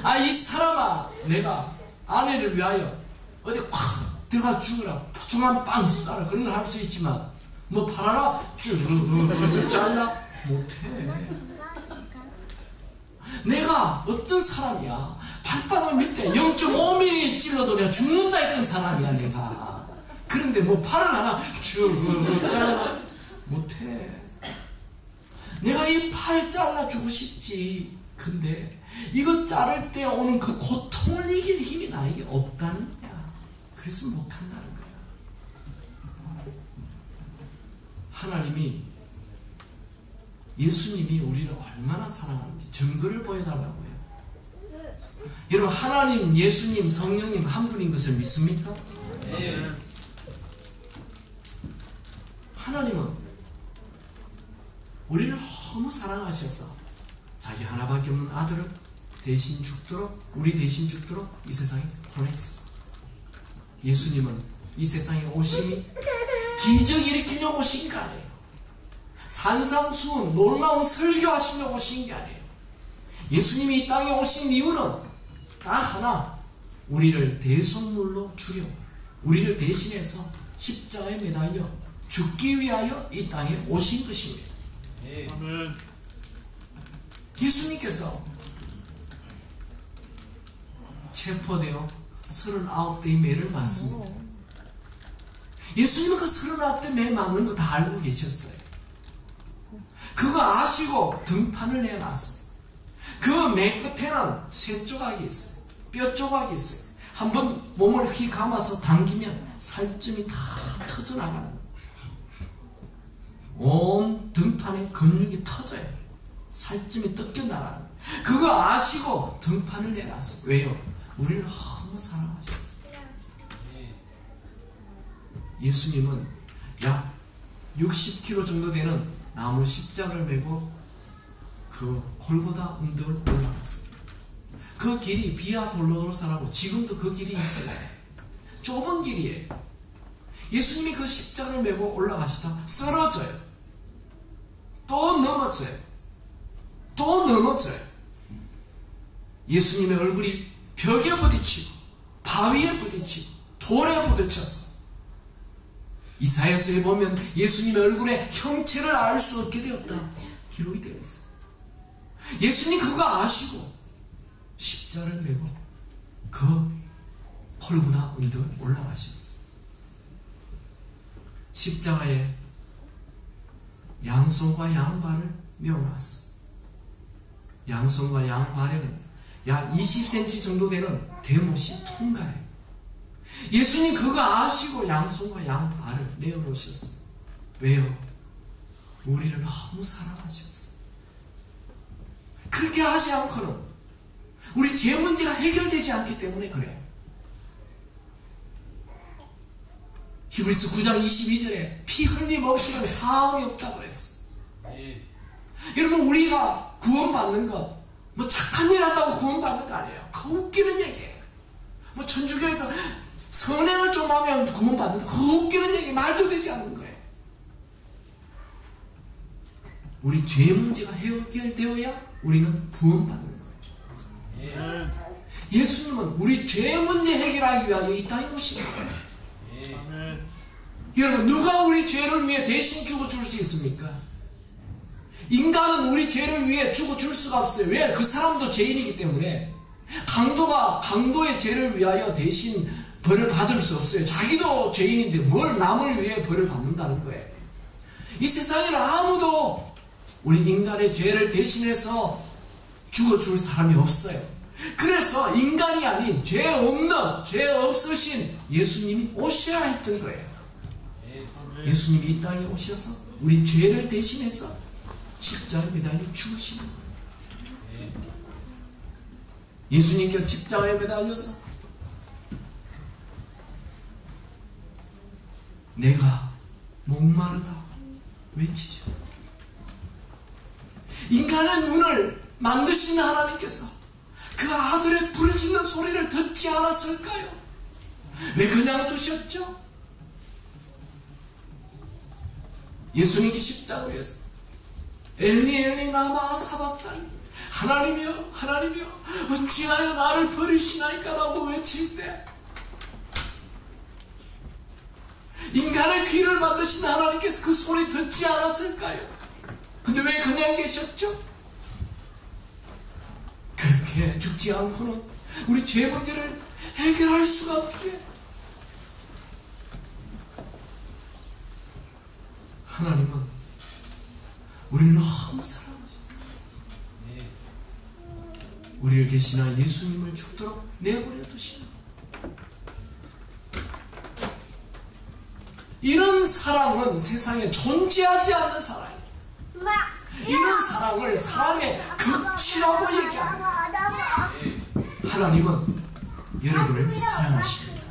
아 이 사람아, 내가 아내를 위하여 어디 확 들어가 죽으라, 푸짐한 빵 쏴라, 그런 걸 할 수 있지만 뭐 팔 하나 쭉 잘라? 못해. 내가 어떤 사람이야? 발바닥 밑에 0.5mm 찔러도 내가 죽는다 했던 사람이야 내가. 그런데 뭐 팔을 하나 쭉 잘라? 못해. 내가 이 팔 잘라주고 싶지. 근데 이거 자를 때 오는 그 고통을 이길 힘이 나에게 없다는 거야. 그래서 못한다는 거야. 하나님이, 예수님이 우리를 얼마나 사랑하는지 증거를 보여달라고 해요. 여러분, 하나님, 예수님, 성령님 한 분인 것을 믿습니까? 네. 하나님은 우리를 너무 사랑하셔서 자기 하나밖에 없는 아들을 대신 죽도록, 우리 대신 죽도록 이 세상에 보냈어. 예수님은 이 세상에 오심이 기적 일으키려고 오신 게 아니에요. 산상수훈 놀라운 설교하시려고 오신 게 아니에요. 예수님이 이 땅에 오신 이유는 딱 하나, 우리를 대속물로 주려, 우리를 대신해서 십자가에 매달려 죽기 위하여 이 땅에 오신 것입니다. 아멘. 예수님께서 체포되어 39대의 매를 맞습니다. 예수님은 그 39대 매 맞는 거 다 알고 계셨어요. 그거 아시고 등판을 내놨어요. 그 매 끝에는 쇠 조각이 있어요. 뼈 조각이 있어요. 한번 몸을 휘 감아서 당기면 살점이 다 터져나가는 거예요. 온 등판에 근육이 터져요. 살점이 뜯겨나가는 거예요. 그거 아시고 등판을 내놨어요. 왜요? 우리를 너무 사랑하셨어요. 예수님은 약 60km 정도 되는 나무 십자가를 메고 그 골고다 언덕을 올라갔어요. 그 길이 비아 돌로로사라고 지금도 그 길이 있어요. 좁은 길이에요. 예수님이 그 십자가를 메고 올라가시다 쓰러져요. 또 넘어져요. 또 넘어져요. 예수님의 얼굴이 벽에 부딪히고 바위에 부딪히고 돌에 부딪혀서, 이사야서에 보면 예수님의 얼굴의 형체를 알 수 없게 되었다 기록이 되어 있어요. 예수님 그거 아시고 십자를 메고 그 골고다 언덕을 올라가셨어요. 십자가에 양손과 양발을 메어놨어요. 양손과 양발에는 약 20cm 정도 되는 대못이 통과해요. 예수님 그거 아시고 양손과 양발을 내어놓으셨어요. 왜요? 우리를 너무 사랑하셨어요. 그렇게 하지 않고는 우리 죄 문제가 해결되지 않기 때문에 그래요. 히브리서 9장 22절에 피 흘림 없이는 사함이 없다고 그랬어요. 여러분, 우리가 구원받는 것, 뭐 착한 일 한다고 구원받는 거 아니에요. 그거 웃기는 얘기예요. 뭐 천주교에서 선행을 좀 하면 구원받는다, 그거 웃기는 얘기, 말도 되지 않는 거예요. 우리 죄 문제가 해결되어야 우리는 구원받는 거예요. 예수님은 우리 죄 문제 해결하기 위하여 이 땅에 오신 거예요. 여러분, 누가 우리 죄를 위해 대신 죽어줄 수 있습니까? 인간은 우리 죄를 위해 죽어줄 수가 없어요. 왜? 그 사람도 죄인이기 때문에. 강도가 강도의 죄를 위하여 대신 벌을 받을 수 없어요. 자기도 죄인인데 뭘 남을 위해 벌을 받는다는 거예요. 이 세상에는 아무도 우리 인간의 죄를 대신해서 죽어줄 사람이 없어요. 그래서 인간이 아닌 죄 없는, 죄 없으신 예수님이 오셔야 했던 거예요. 예수님이 이 땅에 오셔서 우리 죄를 대신해서 십자가에 매달려 죽으시는 거예요. 예수님께서 십자가에 매달려서 내가 목마르다 외치죠. 인간의 눈을 만드신 하나님께서 그 아들의 부르짖는 소리를 듣지 않았을까요? 왜 그냥 두셨죠? 예수님이 십자가에서 엘리 엘리 라마 사박다니, 하나님이여 하나님이여 어찌하여 나를 버리시나이까 라고 외칠 때 인간의 귀를 만드신 하나님께서 그 소리 듣지 않았을까요? 근데 왜 그냥 계셨죠? 그렇게 죽지 않고는 우리 죄 문제를 해결할 수가 없게 하나님은 우리를 너무 사랑하십니다. 우리를 대신하 예수님을 죽도록 내버려 두시나. 이런 사랑은 세상에 존재하지 않는 사랑이에요. 이런 사랑을 사랑의 극치라고 얘기합니다. 하나님은 여러분을 사랑하십니다.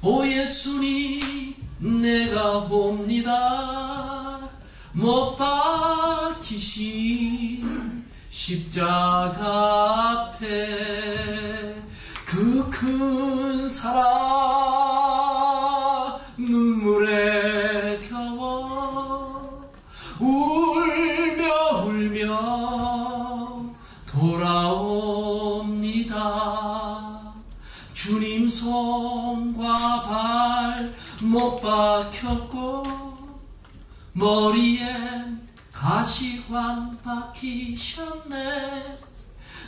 오 예수님 내가 봅니다. 못 박히신 십자가 앞에 그 큰 사랑 눈물에 겨워 울며 울며 돌아옵니다. 주님 손과 발 못 박혔고 머리엔 가시관 박히셨네.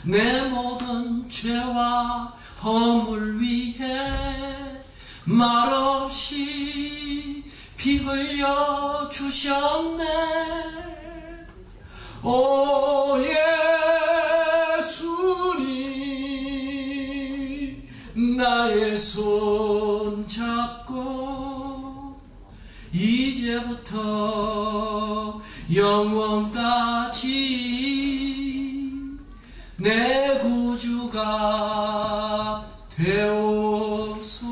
내 모든 죄와 허물 위해 말없이 피 흘려 주셨네. 오 예수님 나의 손 잡고 이제부터 영원까지 내 구주가 되옵소서.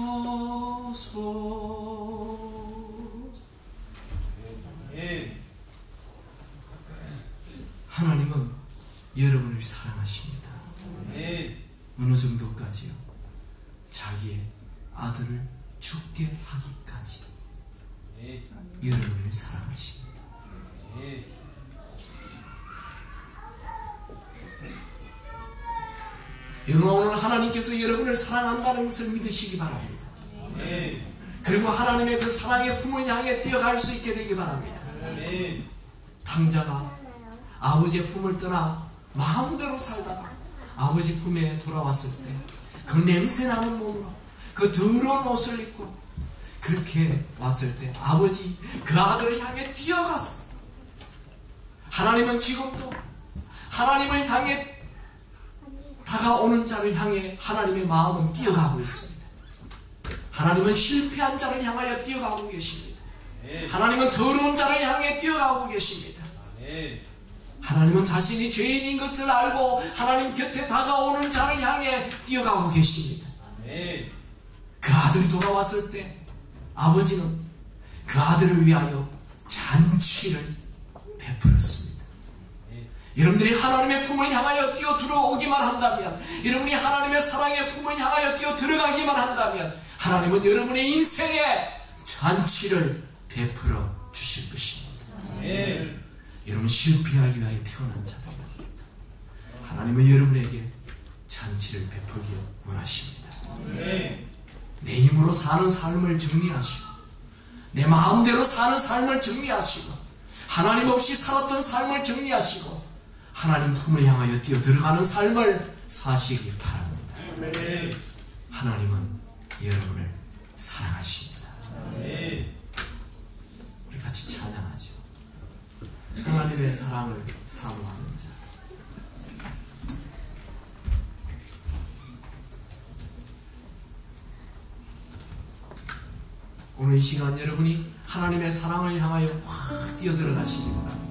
하나님은 여러분을 사랑하십니다. 어느 정도까지요? 자기의 아들을 죽게 하기까지 여러분을 사랑하십니다. 여러분 오늘 하나님께서 여러분을 사랑한다는 것을 믿으시기 바랍니다. 그리고 하나님의 그 사랑의 품을 향해 뛰어갈 수 있게 되기 바랍니다. 탕자가 아버지의 품을 떠나 마음대로 살다가 아버지 품에 돌아왔을 때 그 냄새나는 몸으로 그 더러운 옷을 입고 그렇게 왔을 때 아버지 그 아들을 향해 뛰어갔어. 하나님은 지금도 하나님을 향해 다가오는 자를 향해 하나님의 마음은 뛰어가고 있습니다. 하나님은 실패한 자를 향하여 뛰어가고 계십니다. 하나님은 더러운 자를 향해 뛰어가고 계십니다. 하나님은 자신이 죄인인 것을 알고 하나님 곁에 다가오는 자를 향해 뛰어가고 계십니다. 그 아들이 돌아왔을 때 아버지는 그 아들을 위하여 잔치를 베풀었습니다. 여러분들이 하나님의 품을 향하여 뛰어 들어오기만 한다면, 여러분이 하나님의 사랑의 품을 향하여 뛰어 들어가기만 한다면 하나님은 여러분의 인생에 잔치를 베풀어 주실 것입니다. 여러분 실패하기 위하여 태어난 자들입니다. 하나님은 여러분에게 잔치를 베풀기 원하십니다. 내 힘으로 사는 삶을 정리하시고 내 마음대로 사는 삶을 정리하시고 하나님 없이 살았던 삶을 정리하시고 하나님 품을 향하여 뛰어 들어가는 삶을 사시기 바랍니다. 하나님은 여러분을 사랑하십니다. 우리 같이 찬양하죠. 하나님의 사랑을 사모하는 자. 오늘 이 시간 여러분이 하나님의 사랑을 향하여 확 뛰어들어가시기 바랍니다.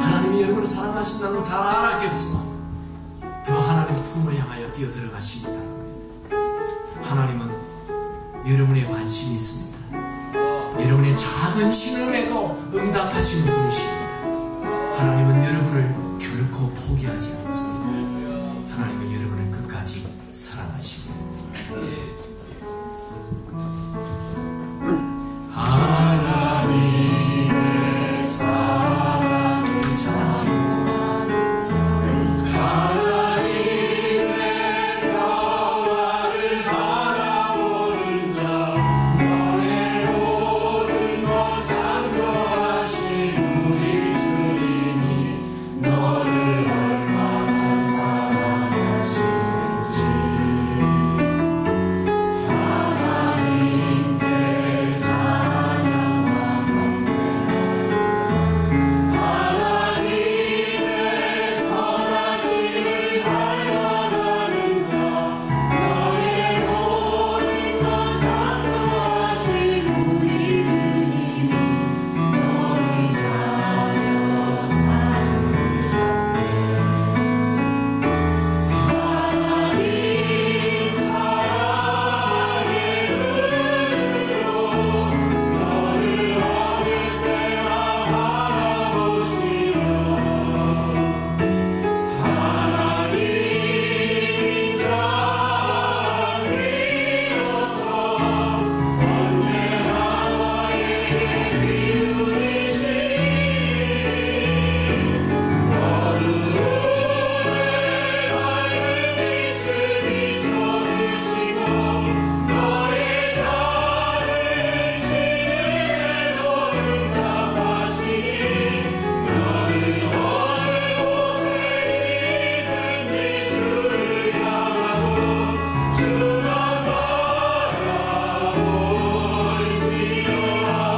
하나님이 여러분을 사랑하신다는 걸 잘 알았겠지만 더 하나님의 품을 향하여 뛰어들어가시기 바랍니다. 하나님은 여러분의 관심이 있습니다. 여러분의 작은 신음에도 응답하시는 분이십니다. 하나님은 여러분을 결코 포기하지 않습니다. 하나님은 여러분을 끝까지 사랑하십니다. 하나님의 사랑 하나님의 평화를 바라보는 자 너의 모든 것 창조하신 우리 주님이 너를 얼마나 사랑하시는지 하나님께 찬양과 하나님의 선하심을 닮아가는 자 너의 모든 것 창조하신 우리 주님이 너를 자녀 삼으셨네. 하나님 사랑의 눈으로 너를 어릴 때나 바라보시며 하나님 자비로서 언제나 너에게 기울이시니 어두움에 밝은 빛을 비춰주시고 너의 작은 시름에도 응답하시니 너를 어느 곳에 있든지 주를 향하고 주만 바라볼지어다.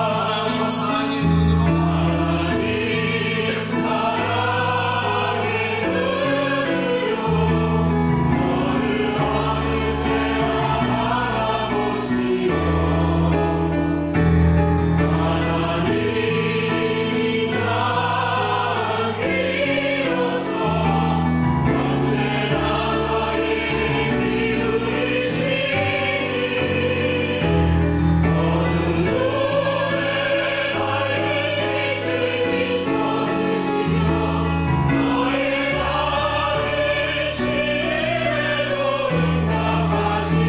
하나님 사랑의 눈으로 하나님 사랑의 눈으로 너를 어느 때나 바라보시며 하나님 자비로서 언제나 너에게 기울이시니 어두움에 밝은 빛을 비춰주시며 너의 작은 시름에도 응답하시니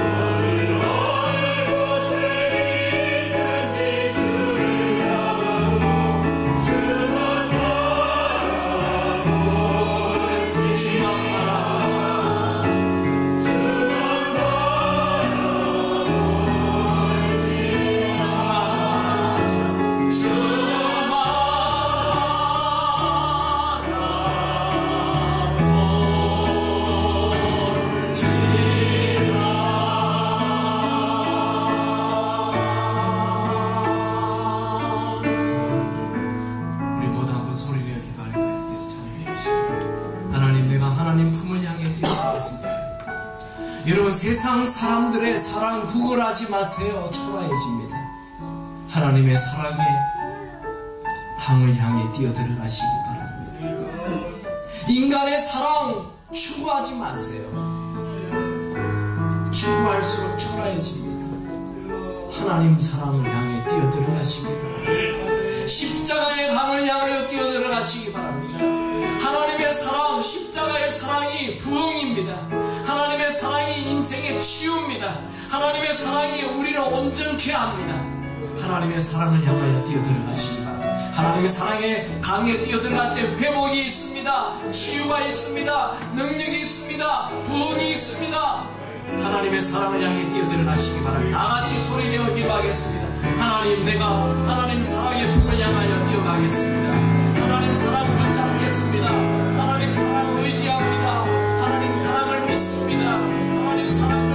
너를 어느 곳에 있든지 주를 향하고 주만 바라볼지어다. 주만 우리 모두 한번 소리 내어 기도할 거예요. 계속 찬양해 주시고 하나님 내가 하나님 품을 향해 뛰어가겠습니다. 여러분 세상 사람들의 사랑 구걸하지 마세요. 초라해집니다. 하나님의 사랑의 강을 향해 뛰어들어가시기 바랍니다. 인간의 사랑 추구하지 마세요. 추구할수록 초라해집니다. 하나님 사랑을 향해 뛰어들어가시기 바랍니다. 십자가의 강을 향하여 뛰어들어가시기 바랍니다. 하나님의 사랑, 십자가의 사랑이 부흥입니다. 하나님의 사랑이 인생의 치유입니다. 하나님의 사랑이 우리를 온전케 합니다. 하나님의 사랑을 향하여 뛰어들어가시기 바랍니다. 하나님의 사랑의 강에 뛰어들어갈 때 회복이 있습니다. 치유가 있습니다. 능력이 있습니다. 부흥이 있습니다. 하나님의 사랑을 향해 뛰어들어가시기 바랍니다. 다같이 소리내어 기도하겠습니다. 하나님 내가 하나님 사랑의 품을 향하여 뛰어가겠습니다. 하나님 사랑 붙잡겠습니다. 하나님 사랑을 의지합니다. 하나님 사랑을 믿습니다. 하나님 사랑